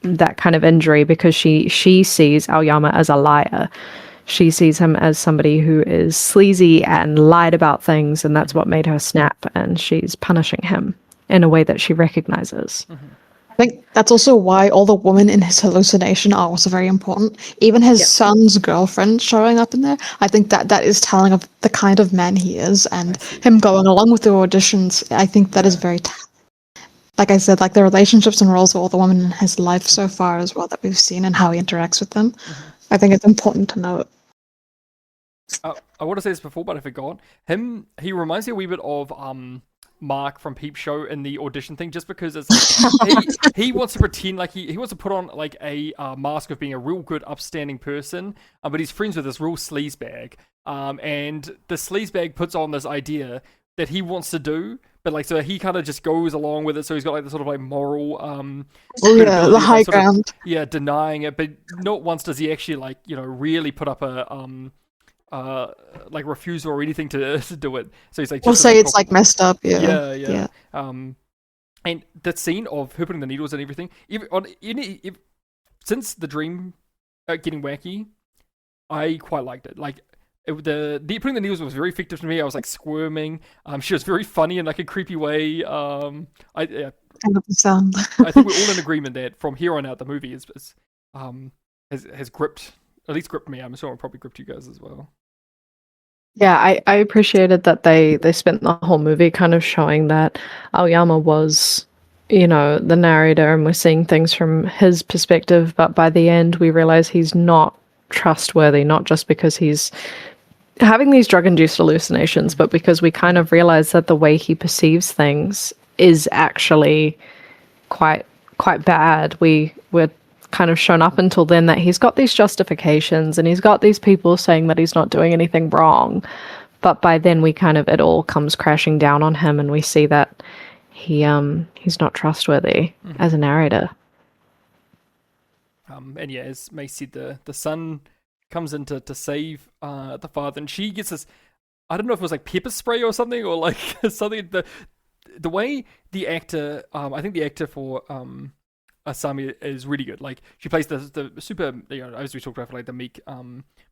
that kind of injury because she sees Aoyama as a liar. She sees him as somebody who is sleazy and lied about things, and that's what made her snap, and she's punishing him in a way that she recognizes. I think that's also why all the women in his hallucination are also very important. Even his son's girlfriend showing up in there, I think that is telling of the kind of man he is, and him going along with the auditions. I think that is very, like I said, like the relationships and roles of all the women in his life so far as well that we've seen and how he interacts with them. I think it's important to note. I want to say this before, but I forgot. He reminds me a wee bit of Mark from Peep Show in the audition thing, just because it's he wants to pretend like he wants to put on like a mask of being a real good, upstanding person, but he's friends with this real sleazebag, and the sleazebag puts on this idea that he wants to do, but like so he kind of just goes along with it. So he's got like this sort of like moral the high ground. denying it, but not once does he actually like really put up a like refusal or anything to do it. So he's like, We'll say it's like messed up. Yeah. And that scene of her putting the needles and everything, since the dream getting wacky, I quite liked it. Like the putting the needles was very effective to me. I was like squirming. She was very funny in like a creepy way. I think we're all in agreement that from here on out the movie has gripped, at least gripped me. I'm sure it probably gripped you guys as well. Yeah, I appreciated that they spent the whole movie kind of showing that Aoyama was, the narrator, and we're seeing things from his perspective, but by the end we realize he's not trustworthy, not just because he's having these drug-induced hallucinations, but because we kind of realize that the way he perceives things is actually quite bad. We're kind of shown up until then that he's got these justifications and he's got these people saying that he's not doing anything wrong, but by then it all comes crashing down on him, and we see that he's not trustworthy as a narrator. And yeah, as May said, the son comes in to save the father, and she gets this, I don't know if it was like pepper spray or something, or like something. The way the actor, I think the actor for Asami is really good. Like she plays the super, as we talked about, like the meek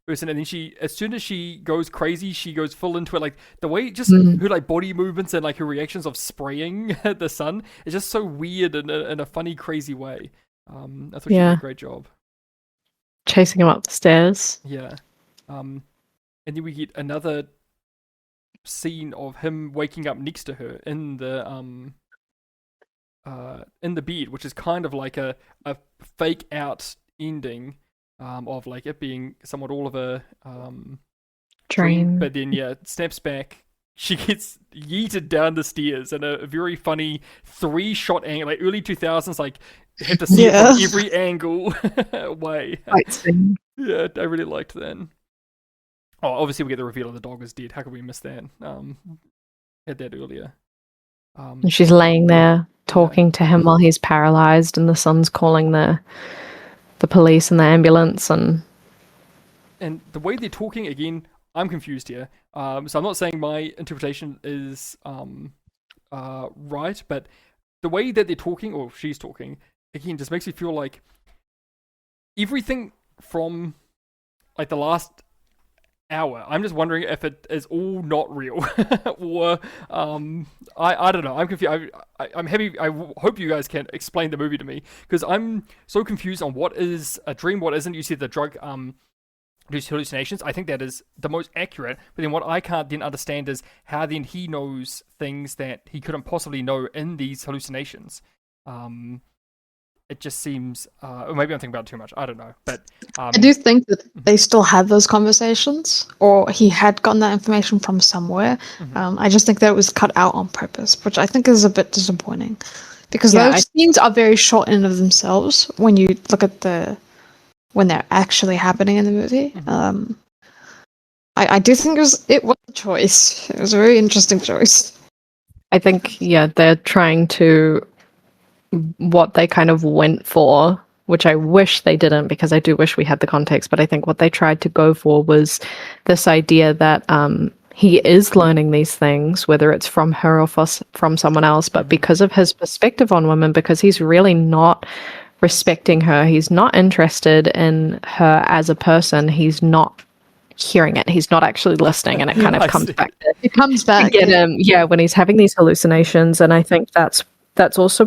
person, and then as soon as she goes crazy, she goes full into it. Like the way just her like body movements and like her reactions of spraying the sun is just so weird in a funny, crazy way. I thought she did a great job. Chasing him up the stairs. Yeah. And then we get another scene of him waking up next to her in the bed, which is kind of like a fake out ending of like it being somewhat all of a dream. But then snaps back. She gets yeeted down the stairs in a very funny 3-shot angle, like early 2000s, like had to see it from every angle way. Right thing. Yeah, I really liked that. Oh, obviously we get the reveal of the dog is dead. How could we miss that? Had that earlier. And she's laying there talking to him while he's paralyzed, and the son's calling the police and the ambulance, and the way they're talking again, I'm confused here. So I'm not saying my interpretation is right, but the way that they're talking, or she's talking, again, just makes me feel like everything from like the last hour, I'm just wondering if it is all not real, or I don't know. I'm confused. I'm happy. I hope you guys can explain the movie to me, because I'm so confused on what is a dream, what isn't. You said the drug induced hallucinations. I think that is the most accurate. But then what I can't then understand is how then he knows things that he couldn't possibly know in these hallucinations. It just seems, or maybe I'm thinking about it too much. I don't know, but I do think that they still had those conversations, or he had gotten that information from somewhere. I just think that it was cut out on purpose, which I think is a bit disappointing, because those scenes are very short in and of themselves when you look at when they're actually happening in the movie. I do think it was a choice. It was a very interesting choice. I think they're trying to, what they kind of went for, which I wish they didn't, because I do wish we had the context, but I think what they tried to go for was this idea that he is learning these things, whether it's from her or from someone else, but because of his perspective on women, because he's really not respecting her, he's not interested in her as a person, he's not hearing it, he's not actually listening, and it kind of comes back to get him when he's having these hallucinations. And I think that's also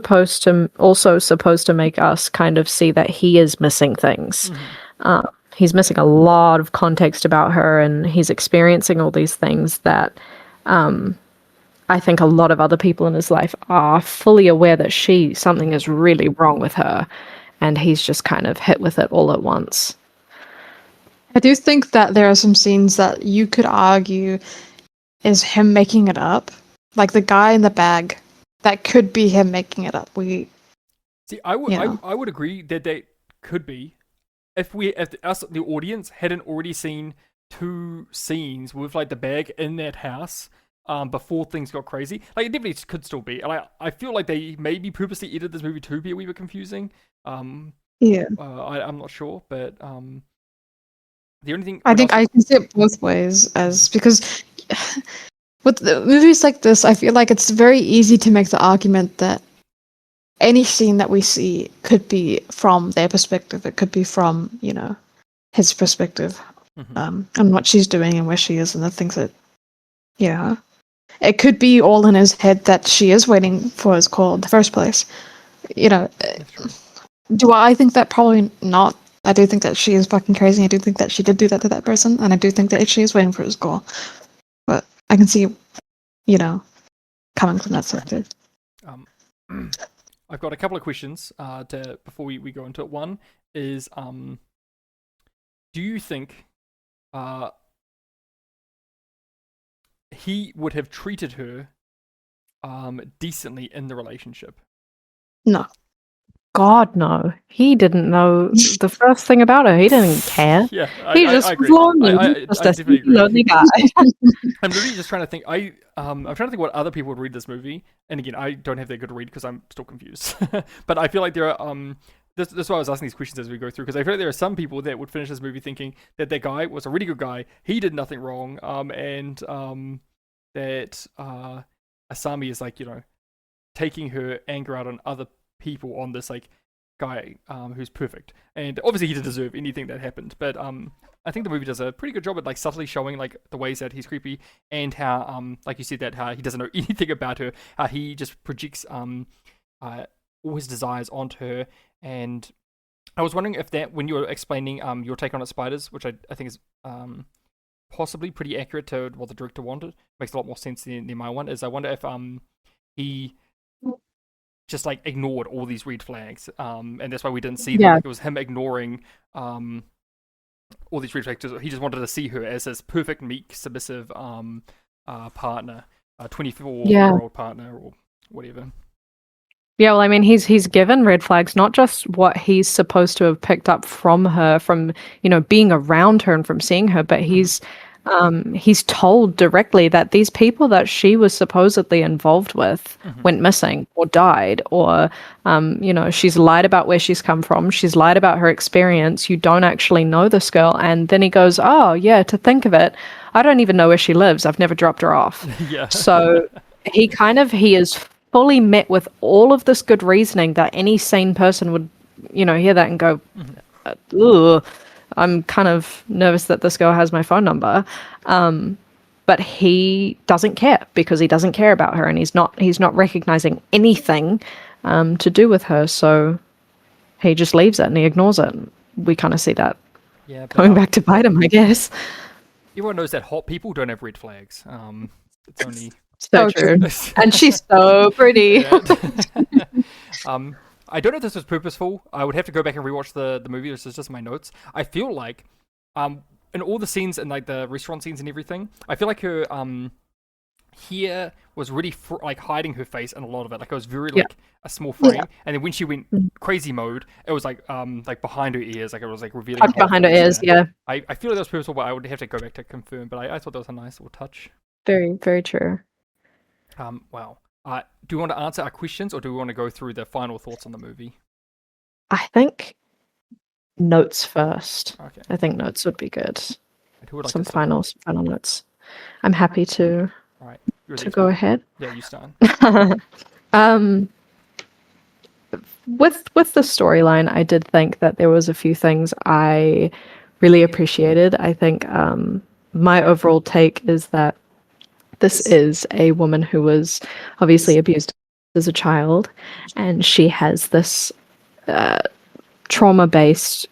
supposed to make us kind of see that he is missing things. He's missing a lot of context about her, and he's experiencing all these things that I think a lot of other people in his life are fully aware that something is really wrong with her, and he's just kind of hit with it all at once. I do think that there are some scenes that you could argue is him making it up, like the guy in the bag. That could be him making it up. I would agree that they could be, if us, the audience, hadn't already seen 2 scenes with like the bag in that house before things got crazy. Like, it definitely could still be. And I feel like they maybe purposely edited this movie to be a wee bit confusing. I'm not sure, but the only thing I think I can see it both ways, because with the movies like this, I feel like it's very easy to make the argument that any scene that we see could be from their perspective. It could be from, his perspective, and what she's doing and where she is and the things that, it could be all in his head that she is waiting for his call in the first place. Do I think that? Probably not. I do think that she is fucking crazy. I do think that she did do that to that person, and I do think that she is waiting for his call. But I can see, coming from that perspective. I've got a couple of questions before we go into it. One is, do you think he would have treated her decently in the relationship? No. God, no. He didn't know the first thing about her. He didn't care. Yeah, he just was lonely. Just a lonely guy. I'm literally just trying to think. I'm trying to think what other people would read this movie. And again, I don't have that good a read because I'm still confused. But I feel like there are that's why I was asking these questions as we go through, because I feel like there are some people that would finish this movie thinking that guy was a really good guy. He did nothing wrong. And that Asami is like, taking her anger out on other people on this like guy who's perfect, and obviously he didn't deserve anything that happened, but I think the movie does a pretty good job at like subtly showing like the ways that he's creepy, and how like you said, that how he doesn't know anything about her, how he just projects all his desires onto her. And I was wondering if that, when you were explaining your take on it, Spiders, which I think is possibly pretty accurate to what the director wanted, makes a lot more sense than my one, is I wonder if he just like ignored all these red flags, and that's why we didn't see them. Like, it was him ignoring all these red flags. He just wanted to see her as his perfect, meek, submissive partner, a 24-year-old partner or whatever. Yeah, well, I mean, he's given red flags, not just what he's supposed to have picked up from her, from being around her and from seeing her, but he's told directly that these people that she was supposedly involved with went missing or died, or she's lied about where she's come from, she's lied about her experience. You don't actually know this girl, and then he goes, "Oh yeah, to think of it, I don't even know where she lives. I've never dropped her off." Yeah. So he is fully met with all of this good reasoning that any sane person would, hear that and go, "Ugh, I'm kind of nervous that this girl has my phone number." But he doesn't care, because he doesn't care about her, and he's not recognizing anything to do with her. So he just leaves it and he ignores it. We kind of see that coming back to bite him, I guess. Everyone knows that hot people don't have red flags. It's only so true. And she's so pretty. I don't know if this was purposeful. I would have to go back and rewatch the movie. This is just my notes. I feel like in all the scenes and like the restaurant scenes and everything, I feel like her hair was really like hiding her face in a lot of it. Like it was very like a small frame, and then when she went crazy mode, it was like behind her ears, like it was like revealing behind her ears. Yeah, I feel like that was purposeful, but I would have to go back to confirm. But I thought that was a nice little touch. Very, very true. Wow. Do you want to answer our questions, or do we want to go through the final thoughts on the movie? I think notes first. Okay. I think notes would be good. Who would like some to start? final notes. I'm happy to All right. to go ahead. Yeah, you start. With the storyline, I did think that there was a few things I really appreciated. I think my overall take is that this is a woman who was obviously abused as a child, and she has this trauma-based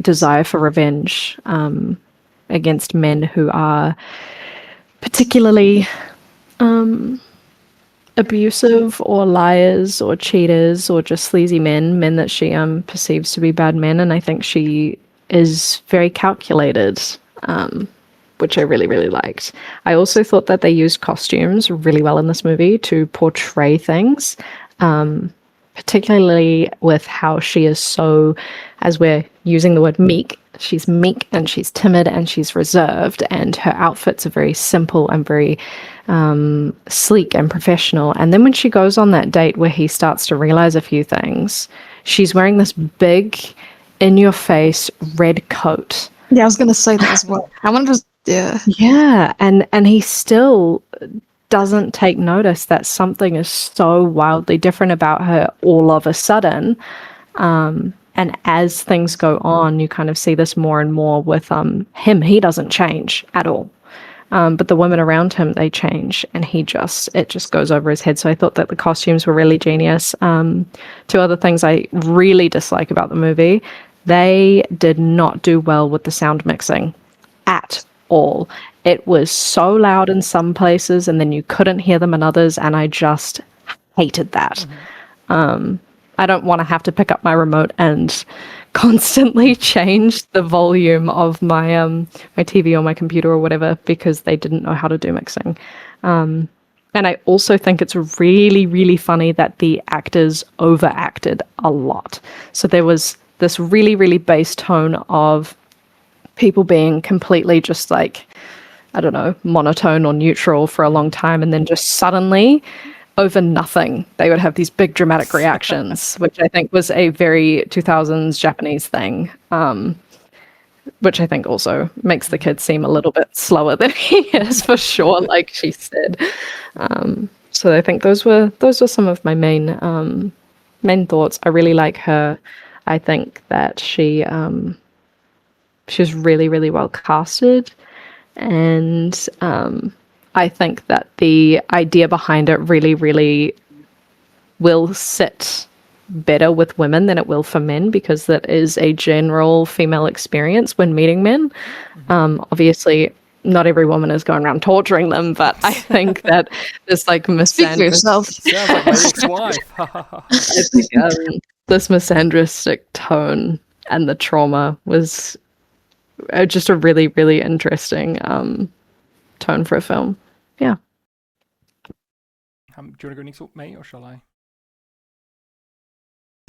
desire for revenge against men who are particularly abusive or liars or cheaters or just sleazy men that she perceives to be bad men. And I think she is very calculated, which I really, really liked. I also thought that they used costumes really well in this movie to portray things, particularly with how she is so, as we're using the word meek, she's meek and she's timid and she's reserved, and her outfits are very simple and very sleek and professional. And then when she goes on that date where he starts to realize a few things, she's wearing this big, in-your-face red coat. Yeah, I was going to say that as well. I wonder if Yeah, and he still doesn't take notice that something is so wildly different about her all of a sudden. And as things go on, you kind of see this more and more with him. He doesn't change at all. But the women around him, they change, and it just goes over his head. So I thought that the costumes were really genius. Two other things I really dislike about the movie: they did not do well with the sound mixing at all. It was so loud in some places, and then you couldn't hear them in others, and I just hated that. I don't want to have to pick up my remote and constantly change the volume of my my TV or my computer or whatever, because they didn't know how to do mixing. And I also think it's really, really funny that the actors overacted a lot. So there was this really, really bass tone of people being completely just like, I don't know, monotone or neutral for a long time, and then just suddenly, over nothing, they would have these big dramatic reactions, which I think was a very 2000s Japanese thing, which I think also makes the kid seem a little bit slower than he is, for sure, like she said. So I think those were some of my main thoughts. I really like her. I think that she was really, really well casted, and I think that the idea behind it really, really will sit better with women than it will for men, because that is a general female experience when meeting men. Obviously, not every woman is going around torturing them, but I think that this like misandrist... Sounds like my ex-wife. I think this misandristic tone and the trauma was just a really, really interesting tone for a film. Yeah. Do you want to go next, May, or shall I?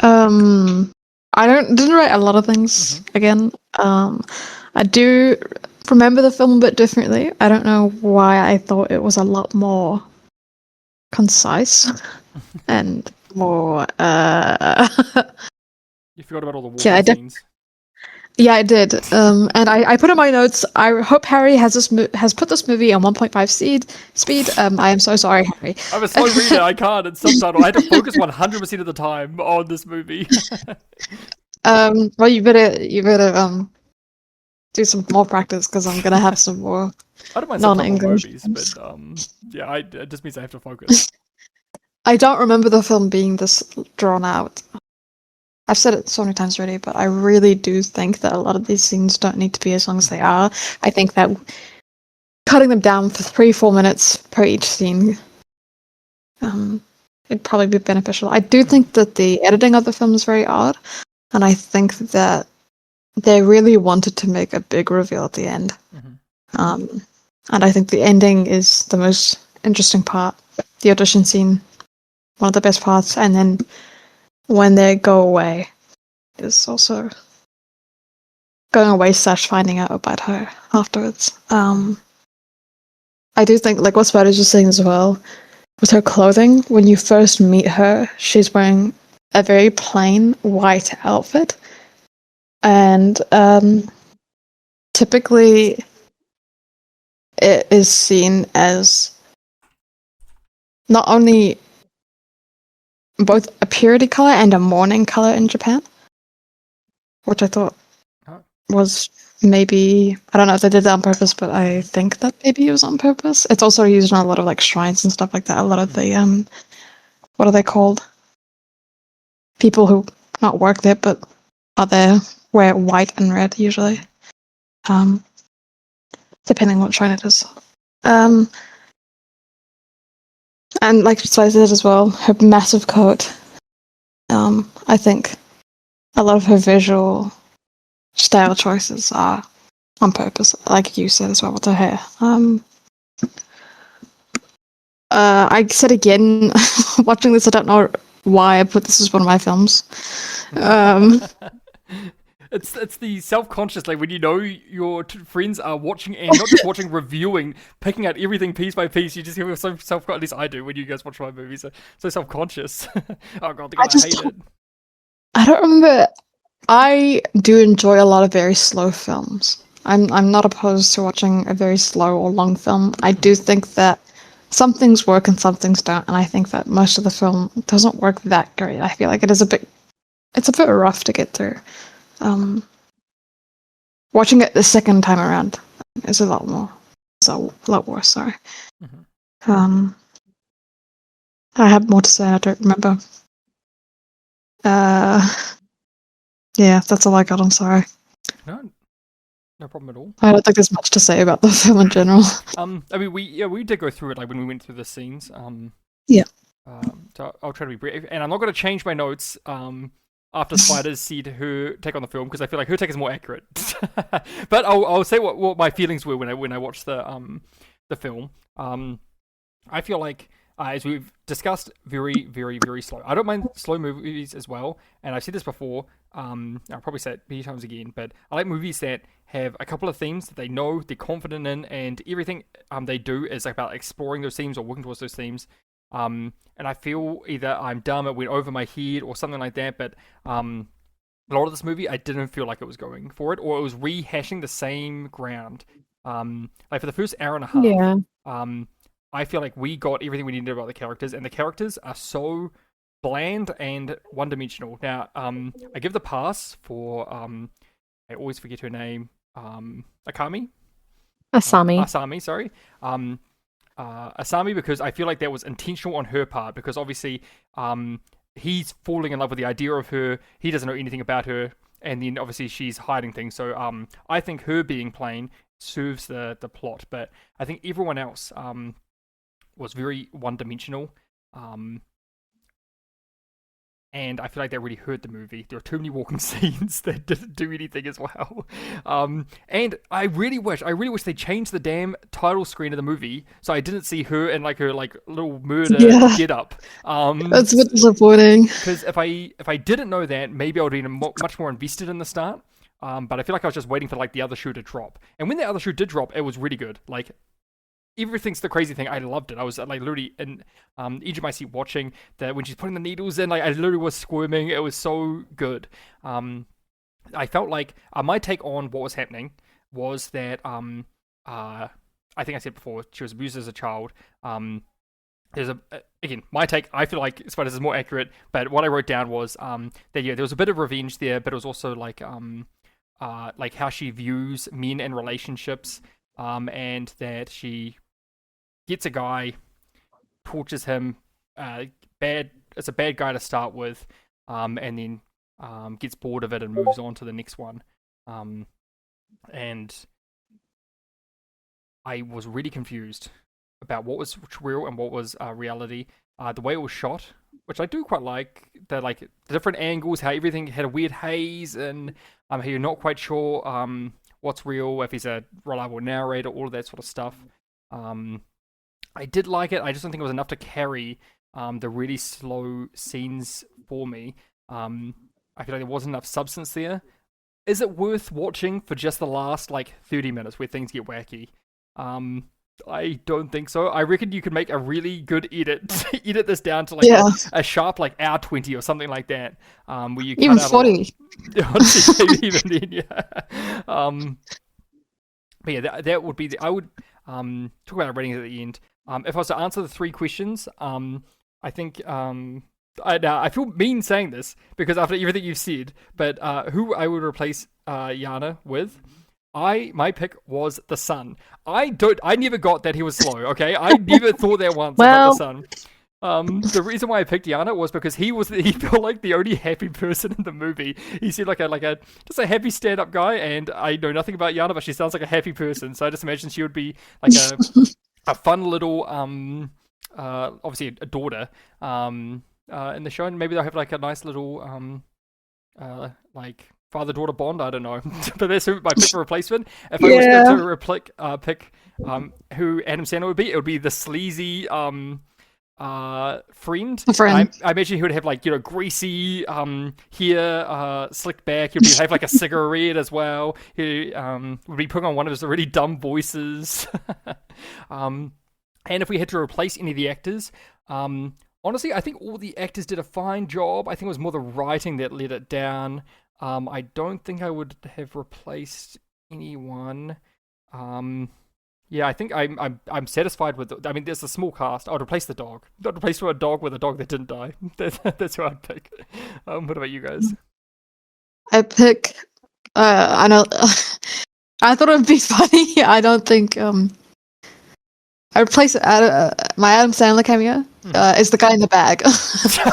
I didn't write a lot of things again. I do remember the film a bit differently. I don't know why I thought it was a lot more concise and more You forgot about all the walking scenes. Yeah, I did. And I put in my notes. I hope Harry has put this movie on 1.5 speed. I am so sorry, Harry. I'm a slow reader. I can't. It's subtitle. I had to focus 100% of the time on this movie. Well, you better do some more practice because I'm gonna have some more I don't mind non-English movies, but yeah, it just means I have to focus. I don't remember the film being this drawn out. I've said it so many times already, but I really do think that a lot of these scenes don't need to be as long as they are. I think that cutting them down for 3-4 minutes per each scene, it'd probably be beneficial. I do think that the editing of the film is very odd, and I think that they really wanted to make a big reveal at the end. And I think the ending is the most interesting part. The audition scene, one of the best parts, and then when they go away is also going away / finding out about her afterwards. I do think, like what Spider's just saying as well, with her clothing, when you first meet her, she's wearing a very plain white outfit. And typically it is seen as not only both a purity color and a mourning color in Japan, which I thought was maybe, I don't know if they did that on purpose, but I think that maybe it was on purpose. It's also used in a lot of like shrines and stuff like that. A lot of the what are they called? People who not work there but are there wear white and red usually. Depending on what shrine it is. And like I said as well, her massive coat. I think a lot of her visual style choices are on purpose, like you said as well with her hair. I said again, watching this, I don't know why I put this as one of my films. It's the self-conscious, like when you know your friends are watching and not just watching, reviewing, picking out everything piece by piece. You just feel so self-conscious. At least I do when you guys watch my movies. So self-conscious. Oh god, I hate it. I don't remember. I do enjoy a lot of very slow films. I'm not opposed to watching a very slow or long film. I do think that some things work and some things don't, and I think that most of the film doesn't work that great. I feel like it's a bit rough to get through. Watching it the second time around is a lot worse. Sorry. I have more to say. I don't remember. Yeah, that's all I got. I'm sorry. No problem at all. I don't think there's much to say about the film in general. I mean, we did go through it, like when we went through the scenes. Yeah. So I'll try to be brief, and I'm not going to change my notes. After Spiders said her take on the film, because I feel like her take is more accurate. But I'll say what my feelings were when I watched the film. I feel like, as we've discussed, very, very, very slow. I don't mind slow movies as well, and I've said this before. I'll probably say it many times again, but I like movies that have a couple of themes that they know, they're confident in, and everything they do is about exploring those themes or working towards those themes. And I feel either I'm dumb, it went over my head, or something like that, but a lot of this movie, I didn't feel like it was going for it, or it was rehashing the same ground. Like for the first hour and a half, I feel like we got everything we needed about the characters, and the characters are so bland and one-dimensional. Now, I give the pass for, I always forget her name, Asami, sorry. Asami, because I feel like that was intentional on her part, because obviously he's falling in love with the idea of her, he doesn't know anything about her, and then obviously she's hiding things, so I think her being plain serves the plot, but I think everyone else was very one-dimensional. and I feel like that really hurt the movie. There were too many walking scenes that didn't do anything as well. And I really wish they changed the damn title screen of the movie so I didn't see her in like her like little murder get up. That's a bit disappointing. Because if I didn't know that, maybe I would have been much more invested in the start. But I feel like I was just waiting for like the other shoe to drop. And when the other shoe did drop, it was really good. Like, everything's the crazy thing. I loved it. I was like literally in edge of my seat watching that when she's putting the needles in. Like I literally was squirming. It was so good. I felt like my take on what was happening was that I think I said before she was abused as a child. There's again my take. I feel like Spiders is more accurate, but what I wrote down was that there was a bit of revenge there, but it was also like how she views men and relationships, and that she gets a guy, tortures him, it's a bad guy to start with, and then gets bored of it and moves on to the next one. And I was really confused about what was real and what was reality. The way it was shot, which I do quite like, the different angles, how everything had a weird haze, and how you're not quite sure what's real, if he's a reliable narrator, all of that sort of stuff. I did like it. I just don't think it was enough to carry the really slow scenes for me. I feel like there wasn't enough substance there. Is it worth watching for just the last 30 minutes where things get wacky? I don't think so. I reckon you could make a really good edit this down to a sharp hour 20 or something like that. Where you cut even out 40. Honestly, maybe even then, yeah. But yeah, that would be I would talk about our ratings at the end. If I was to answer the 3 questions, I think I feel mean saying this because after everything you've said, but who I would replace Yana with, my pick was the Sun. I never got that he was slow. Okay, I never thought that once about the Sun. The reason why I picked Yana was because he felt like the only happy person in the movie. He seemed like a just a happy stand-up guy, and I know nothing about Yana, but she sounds like a happy person. So I just imagine she would be like a fun little obviously a daughter in the show, and maybe they'll have like a nice little father-daughter bond. I don't know, but that's my pick for replacement. If I was going to pick who Adam Sandler would be, it would be the sleazy friend. I imagine he would have greasy hair, slicked back. He'd have a cigarette as well. He would be putting on one of his really dumb voices. And if we had to replace any of the actors, honestly, I think all the actors did a fine job. I think it was more the writing that let it down. I don't think I would have replaced anyone. Yeah, I think I'm satisfied with. I mean, there's a small cast. I'd replace the dog. I'd replace a dog with a dog that didn't die. That's who I'd pick. What about you guys? I pick. I know. I thought it'd be funny. I don't think. I replace my Adam Sandler cameo. Is the guy in the bag.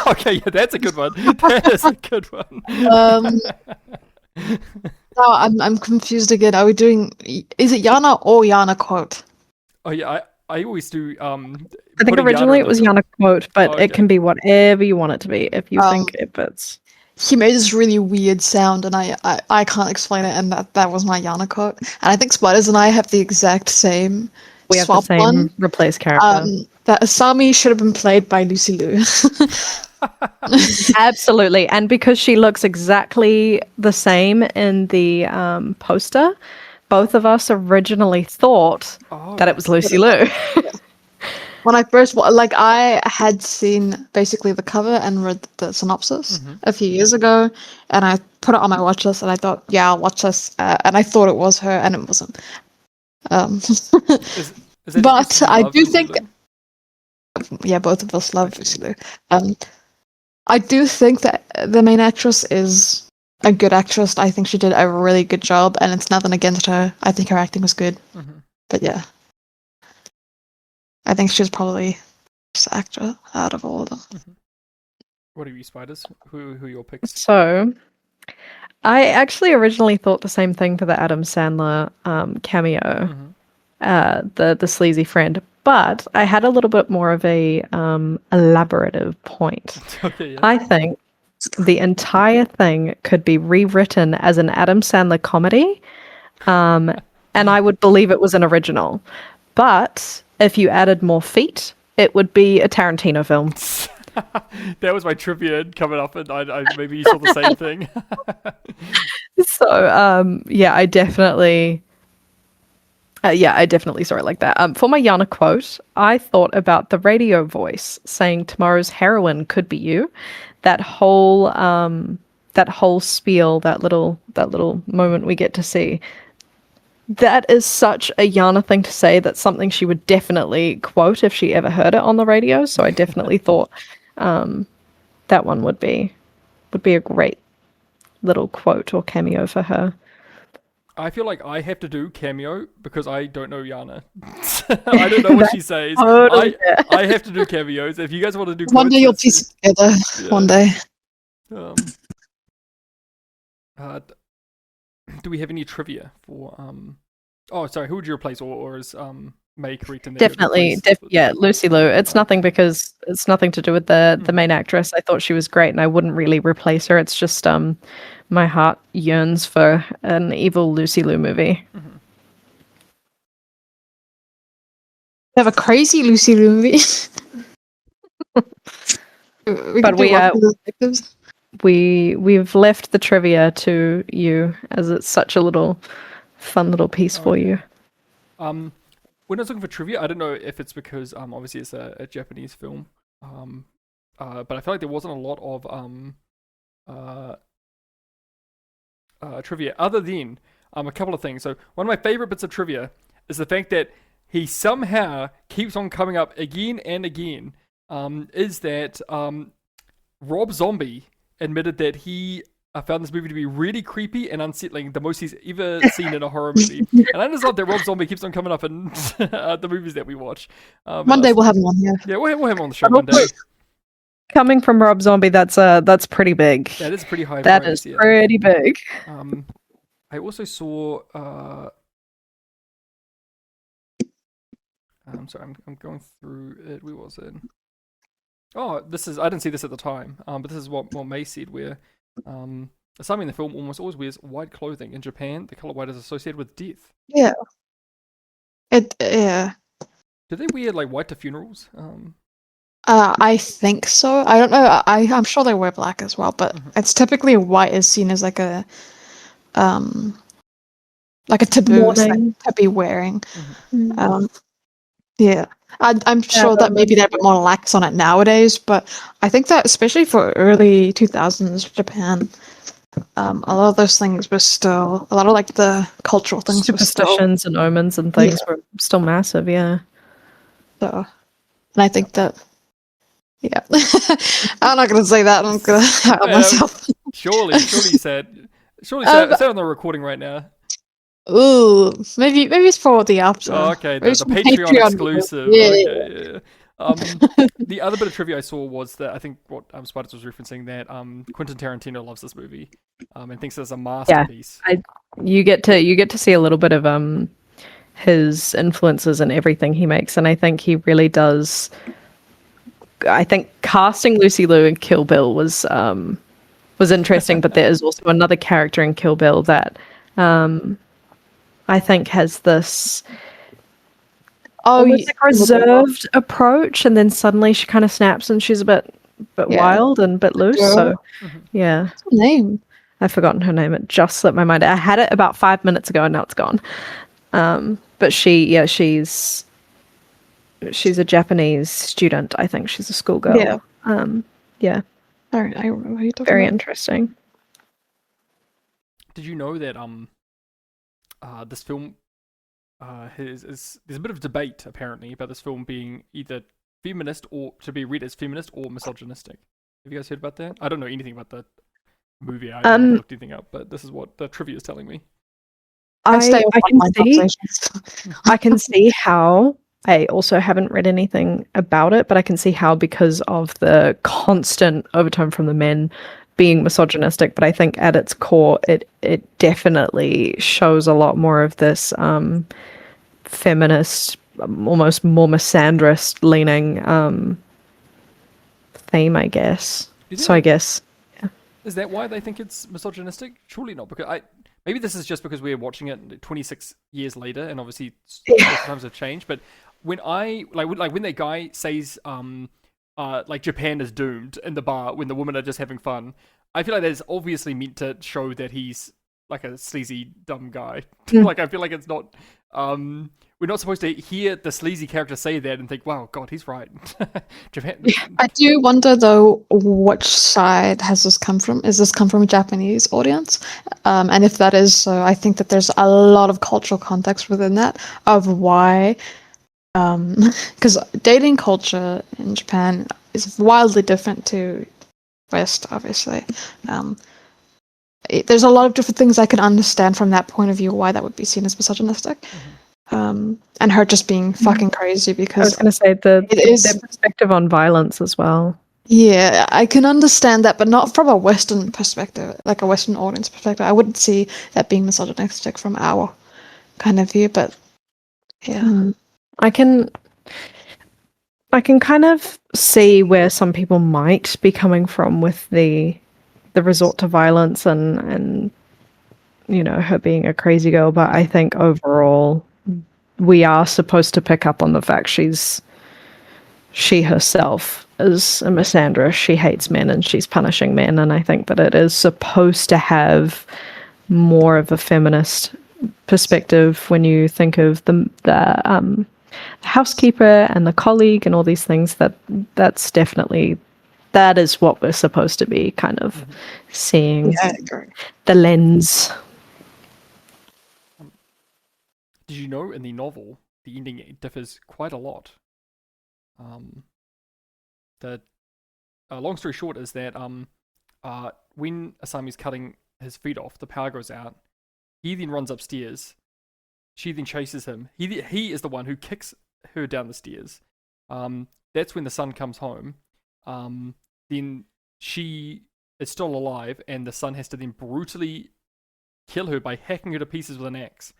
Okay, yeah, that's a good one. That is a good one. No, I'm confused again. Are we doing? Is it Yana or Yana quote? Oh yeah, I always do. I think originally it was Yana quote, but it can be whatever you want it to be if you think it fits. He made this really weird sound, and I can't explain it, and that was my Yana quote. And I think Spiders and I have the exact same. We have the same replaced character. That Asami should have been played by Lucy Liu. Absolutely, and because she looks exactly the same in the poster, both of us originally thought that it was Lucy Liu. When I first, I had seen basically the cover and read the synopsis a few years ago, and I put it on my watch list, and I thought, yeah, I'll watch this, and I thought it was her, and it wasn't. But I do think, yeah, both of us love Lucy Liu. I do think that the main actress is a good actress. I think she did a really good job, and it's nothing against her. I think her acting was good. But yeah, I think she was probably the best actor out of all of them. What are you, Spiders? Who are your picks? So, I actually originally thought the same thing for the Adam Sandler cameo, the sleazy friend. But I had a little bit more of a elaborative point. Okay, yeah. I think the entire thing could be rewritten as an Adam Sandler comedy, and I would believe it was an original. But if you added more feet, it would be a Tarantino film. That was my trivia coming up, and I maybe you saw the same thing. So, I definitely saw it like that. For my Yana quote, I thought about the radio voice saying tomorrow's heroine could be you. That whole spiel, that little moment we get to see. That is such a Yana thing to say. That's something she would definitely quote if she ever heard it on the radio. So I definitely thought that one would be a great little quote or cameo for her. I feel like I have to do cameo because I don't know Yana. I don't know what she says. Totally I have to do cameos. If you guys want to do quotes, One day you'll piece it together. Yeah. One day. Do we have any trivia for oh sorry, who would you replace, or is May correct in that? Definitely, Lucy Liu. It's nothing because it's nothing to do with the main actress. I thought she was great, and I wouldn't really replace her. It's just my heart yearns for an evil Lucy Liu movie. Mm-hmm. We have a crazy Lucy Liu movie. We've left the trivia to you, as it's such a little fun little piece for you. When I was looking for trivia, I don't know if it's because obviously it's a Japanese film, but I feel like there wasn't a lot of trivia other than a couple of things. So one of my favorite bits of trivia is the fact that he somehow keeps on coming up again and again. Is that Rob Zombie admitted that he found this movie to be really creepy and unsettling, the most he's ever seen in a horror movie. And I just love that Rob Zombie keeps on coming up in the movies that we watch. One day we'll have him on here. Yeah, we'll have him on the show one day. Coming from Rob Zombie, that's pretty big. That is pretty high. That is pretty big. I also saw. I'm sorry, I'm going through it. Where was it? Oh, I didn't see this at the time, but this is what May said, where Asami in the film almost always wears white clothing. In Japan, the color white is associated with death. Yeah. Yeah. Do they wear like white to funerals? I think so. I don't know. I'm sure they wear black as well, but it's typically white is seen as like a taboo thing to be wearing. Yeah. I'm sure that maybe they're a bit more lax on it nowadays, but I think that especially for early 2000s Japan, a lot of those things were still, a lot of like the cultural things superstitions and omens and things were still massive, yeah. So, and I think that, yeah. I'm not going to say that. I'm going to out myself. Surely you said. Surely say on the recording right now. Ooh, maybe it's for the after. Oh, okay, the Patreon exclusive. Yeah. Okay. The other bit of trivia I saw was that I think what Spiders was referencing that Quentin Tarantino loves this movie, and thinks it's a masterpiece. Yeah, you get to see a little bit of his influences in everything he makes, and I think he really does. I think casting Lucy Liu in Kill Bill was interesting, but there is also another character in Kill Bill that I think has this like reserved approach, and then suddenly she kind of snaps and she's a bit wild and a bit loose. So yeah. What's her name? I've forgotten her name. It just slipped my mind. I had it about 5 minutes ago and now it's gone. But she's a Japanese student. I think she's a schoolgirl. Yeah. Yeah. All right, I remember who you're talking Very about. interesting. Did you know that this film there's a bit of debate apparently about this film being either feminist or to be read as feminist or misogynistic? Have you guys heard about that? I don't know anything about the movie. I haven't looked anything up, but this is what the trivia is telling me. I can see how. I also haven't read anything about it, but I can see how, because of the constant overtone from the men being misogynistic. But I think at its core, it definitely shows a lot more of this feminist, almost more misandrist leaning theme, I guess. So I guess, yeah. Is that why they think it's misogynistic? Surely not, because maybe this is just because we're watching it 26 years later, and obviously times have changed. But when when that guy says like Japan is doomed in the bar when the women are just having fun, I feel like that's obviously meant to show that he's like a sleazy dumb guy. Like I feel like it's not. We're not supposed to hear the sleazy character say that and think, "Wow, God, he's right." Japan. I do wonder though, which side has this come from? Is this come from a Japanese audience? And if that is so, I think that there's a lot of cultural context within that of why. Because dating culture in Japan is wildly different to West, obviously. There's a lot of different things I can understand from that point of view why that would be seen as misogynistic. And her just being fucking crazy because I was going to say their perspective on violence as well. Yeah, I can understand that, but not from a Western perspective, like a Western audience perspective. I wouldn't see that being misogynistic from our kind of view, but yeah. I can kind of see where some people might be coming from with the resort to violence and her being a crazy girl, but I think overall we are supposed to pick up on the fact she herself is a misandrist. She hates men and she's punishing men, and I think that it is supposed to have more of a feminist perspective when you think of the housekeeper and the colleague and all these things. That's definitely, that is what we're supposed to be kind of seeing. Yeah, I agree. The lens. Did you know in the novel the ending differs quite a lot? The long story short is that when Asami's cutting his feet off, the power goes out. He then runs upstairs. She then chases him. He is the one who kicks her down the stairs. That's when the son comes home. Then she is still alive, and the son has to then brutally kill her by hacking her to pieces with an axe.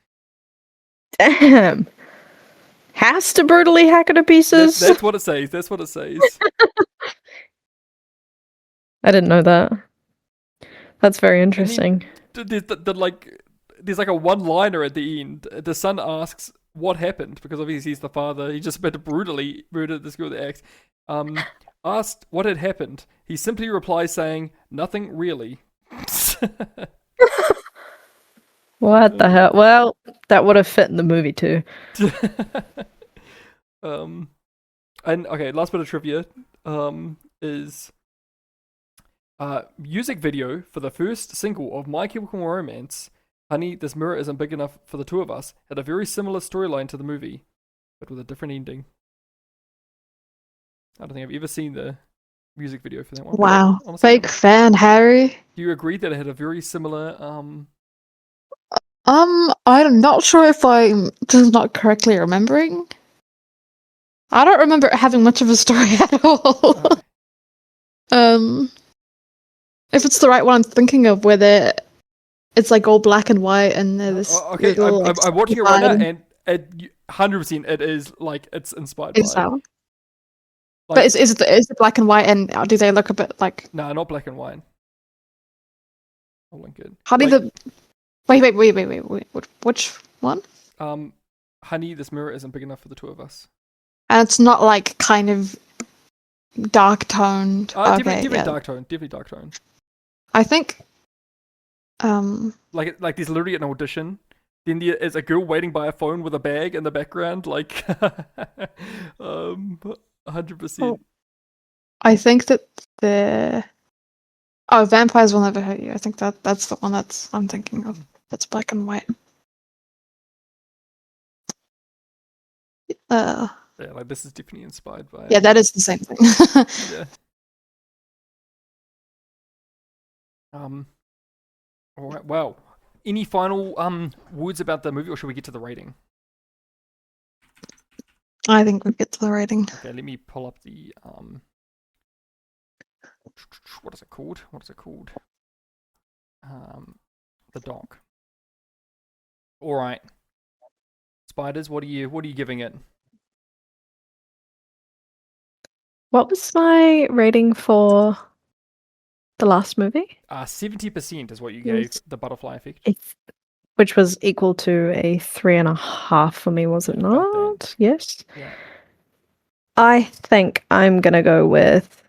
Damn. Has to brutally hack her to pieces? That's what it says. That's what it says. I didn't know that. That's very interesting. There's like a one-liner at the end. The son asks what happened, because obviously he's the father. He just about to brutally murder this girl with the axe. Asked what had happened. He simply replies saying, "Nothing really." What the hell? Well, that would have fit in the movie too. And okay, last bit of trivia is music video for the first single of My Chemical Romance, Honey, This Mirror Isn't Big Enough for the Two of Us, had a very similar storyline to the movie, but with a different ending. I don't think I've ever seen the music video for that one. Wow. Honestly, Fake fan, Harry. do you agree that it had a very similar I'm not sure if I'm just not correctly remembering. I don't remember it having much of a story at all. If it's the right one I'm thinking of, where it's like all black and white and there's okay, I'm watching it right now, and it 100% it is like it's inspired by. That one? But is it black and white, and do they look a bit like? No, not black and white. I'll link it. Honey, wait. Which one? Honey, This Mirror Isn't Big Enough for the Two of Us. And it's not like kind of dark toned. Definitely dark tone. Definitely dark tone. I think. Like there's literally an audition. Then there is a girl waiting by a phone with a bag in the background, like 100%. I think that Vampires Will Never Hurt You. I think that's the one I'm thinking of. That's black and white. Yeah, like this is definitely inspired by. Yeah, that is the same thing. Yeah. All right. Wow. Any final words about the movie, or should we get to the rating? I think we get to the rating. Okay, let me pull up the what is it called? The doc. All right. Spiders, what are you giving it? What was my rating for The last movie? 70% is what you gave the butterfly effect. Which was equal to a 3.5 for me, was it Yeah, about that. not? Yes. Yeah. I think I'm gonna go with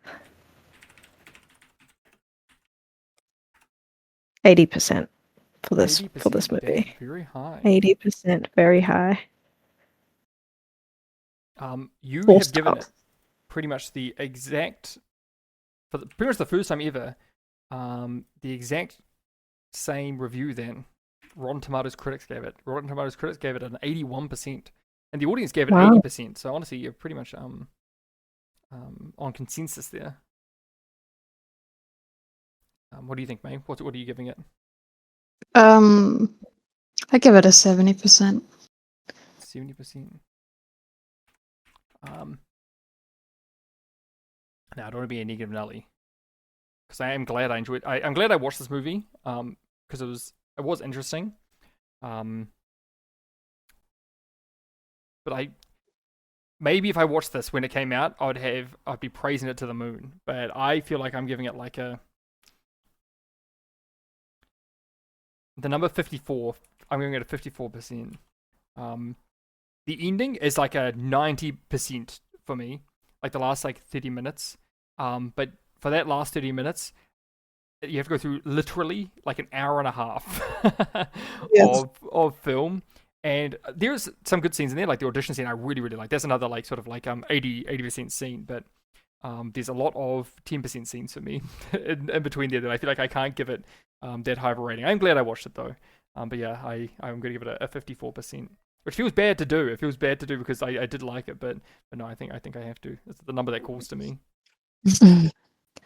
80% for this 80%, movie. that's very high. 80%, very high. You Full have given stop. it pretty much the exact, pretty much the first time ever, the exact same review then Rotten Tomatoes critics gave it. Rotten Tomatoes critics gave it an 81%, and the audience gave it Wow. 80%. So honestly, you're pretty much on consensus there. What do you think, May? What are you giving it? I give it a 70%. 70%. Now I don't want to be a negative Nelly, because I am glad I enjoyed. I'm glad I watched this movie. Because it was interesting. But maybe if I watched this when it came out, I'd be praising it to the moon. But I feel like I'm giving it like the number 54. I'm giving it a 54%. The ending is like a 90% for me, like the last 30 minutes. But for that last 30 minutes, you have to go through literally like an hour and a half Yes. of film. And there's some good scenes in there, like the audition scene I really, really like. That's another 80% scene, but there's a lot of 10% scenes for me in between there that I feel like I can't give it that high of a rating. I'm glad I watched it though. But yeah, I'm going to give it a 54%, which feels bad to do. It feels bad to do because I did like it, but no, I think I have to. It's the number that calls to me.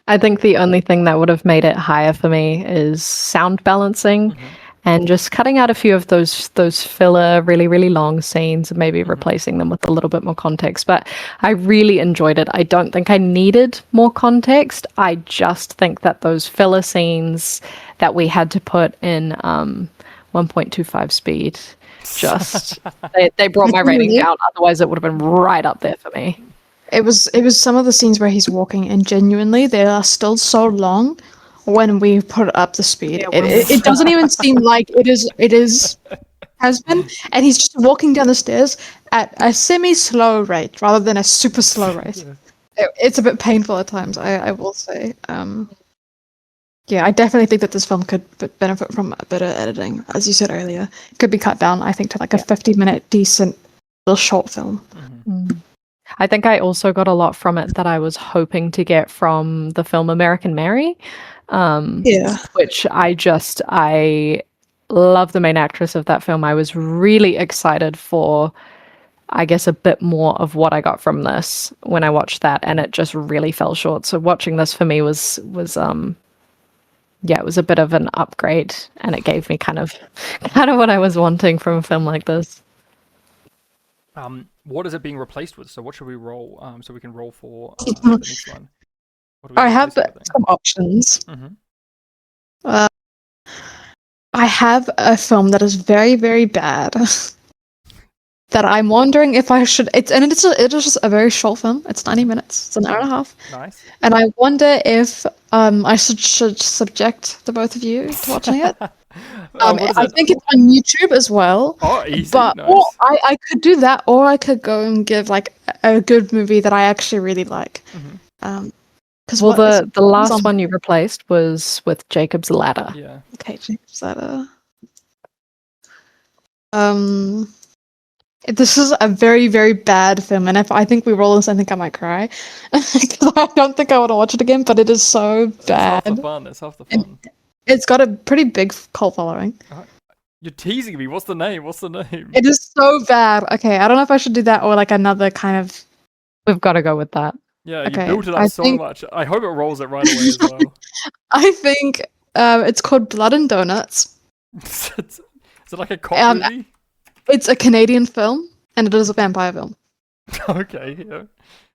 I think the only thing that would have made it higher for me is sound balancing and just cutting out a few of those filler, really, really long scenes and maybe replacing them with a little bit more context. But I really enjoyed it. I don't think I needed more context. I just think that those filler scenes that we had to put in 1.25 speed, just they brought my rating down. Otherwise, it would have been right up there for me. It was some of the scenes where he's walking, and genuinely they are still so long when we put up the speed. It doesn't even seem like it has been, and he's just walking down the stairs at a semi-slow rate rather than a super slow rate. It's a bit painful at times, I will say. Yeah, I definitely think that this film could benefit from better editing, as you said earlier. It could be cut down, I think, to like a 50-minute decent little short film. I think I also got a lot from it that I was hoping to get from the film American Mary. Which I love the main actress of that film. I was really excited for, I guess, a bit more of what I got from this when I watched that, and it just really fell short. So watching this for me was it was a bit of an upgrade, and it gave me kind of what I was wanting from a film like this. What is it being replaced with? So what should we roll? So we can roll for the next one. I have some options. I have a film that is very, very bad. That I'm wondering if I should. It is just a very short film. It's 90 minutes. It's an hour and a half. Nice. And I wonder if I should subject the both of you to watching it. I think it's on YouTube as well. Oh, easy. But nice. or I could do that, or I could go and give like a good movie that I actually really like. Well, the last one you replaced was with Jacob's Ladder. Yeah. Okay, Jacob's Ladder. This is a very, very bad film, and if I think we roll this, I think I might cry. Because I don't think I want to watch it again, but it is so bad. It's half the fun. It's got a pretty big cult following. You're teasing me. What's the name? It is so bad. Okay, I don't know if I should do that or like another kind of... We've got to go with that. Yeah, okay, you built it up so much. I hope it rolls it right away as well. I think it's called Blood and Donuts. Is it like a cop movie? It's a Canadian film, and it is a vampire film. Okay, yeah.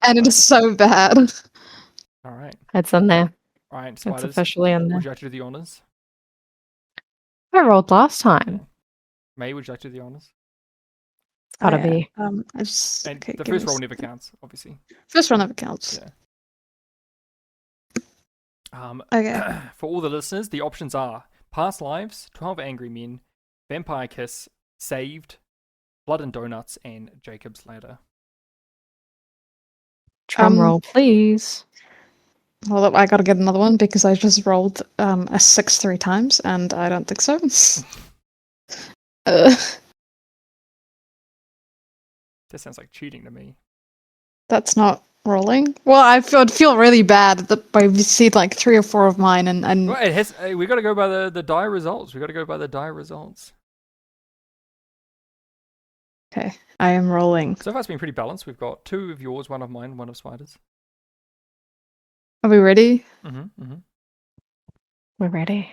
And it is so bad. All right. It's in there. All right, Spiders. It's officially in there. Would you like to do the honors? I rolled last time. Okay. May, would you like to do the honors? It's gotta be. The first roll never counts, obviously. First roll never counts. Yeah. Okay. For all the listeners, the options are Past Lives, 12 Angry Men, Vampire Kiss, Saved, Blood and Donuts, and Jacob's Ladder. Drum roll, please. Hold up, I gotta get another one because I just rolled a 6 3 times, and I don't think so. That sounds like cheating to me. That's not rolling. Well, I would feel really bad that I've seen like 3 or 4 of mine, and Well, it has. We got to go by the die results. We got to go by the die results. okay, I am rolling. So far, it's been pretty balanced. We've got 2 of yours, 1 of mine, 1 of Spider's. Are we ready? We're ready.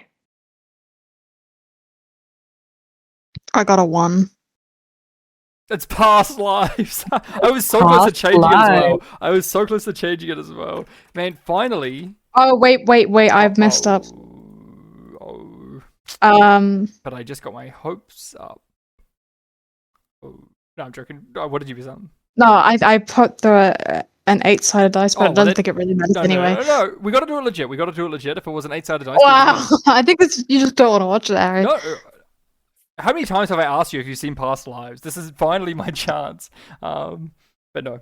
I got a 1. It's Past Lives. I was so close to Past changing it as well. Lives. I was so close to changing it as well. Man, finally. Oh wait! I've messed up. Oh. But I just got my hopes up. Oh. No, I'm joking. Oh, what did you be saying? No, I put an 8-sided dice, but I don't think it really matters anyway. No. We got to do it legit. If it was an 8-sided dice. Wow, I think you just don't want to watch it, Harry. No. How many times have I asked you if you've seen Past Lives? This is finally my chance. But no.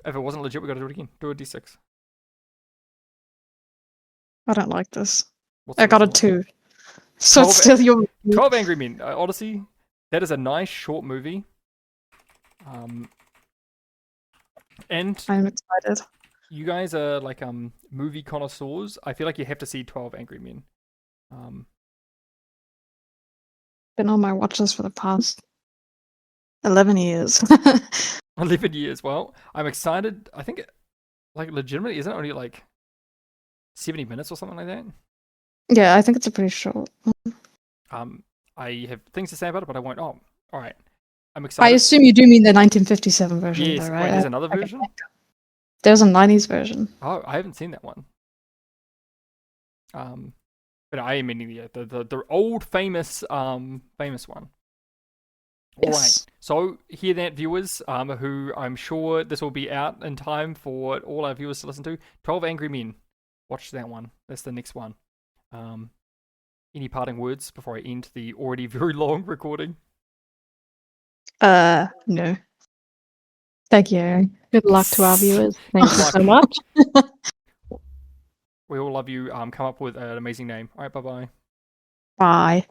If it wasn't legit, we got to do it again. Do a d6. I don't like this. What's I the got a result? 2. So it's still your 12 Angry Men. Odyssey. That is a nice short movie. And I'm excited. you guys are like movie connoisseurs. I feel like you have to see 12 Angry Men. Been on my watch list for the past 11 years. 11 years. Well, I'm excited. I think, like, legitimately, isn't it only like 70 minutes or something like that? Yeah, I think it's a pretty short. I have things to say about it, but I won't. Oh, all right. I'm excited. I assume you do mean the 1957 version, Yes. though, right? Wait, there's another version? There's a 90s version. Oh, I haven't seen that one. But I am meaning the old famous one. All right. So hear that, viewers, who I'm sure this will be out in time for all our viewers to listen to. 12 Angry Men. Watch that one. That's the next one. Any parting words before I end the already very long recording? No. Thank you, Harry. Good luck to our viewers. Thank you so much. We all love you. Come up with an amazing name. All right, bye-bye. Bye.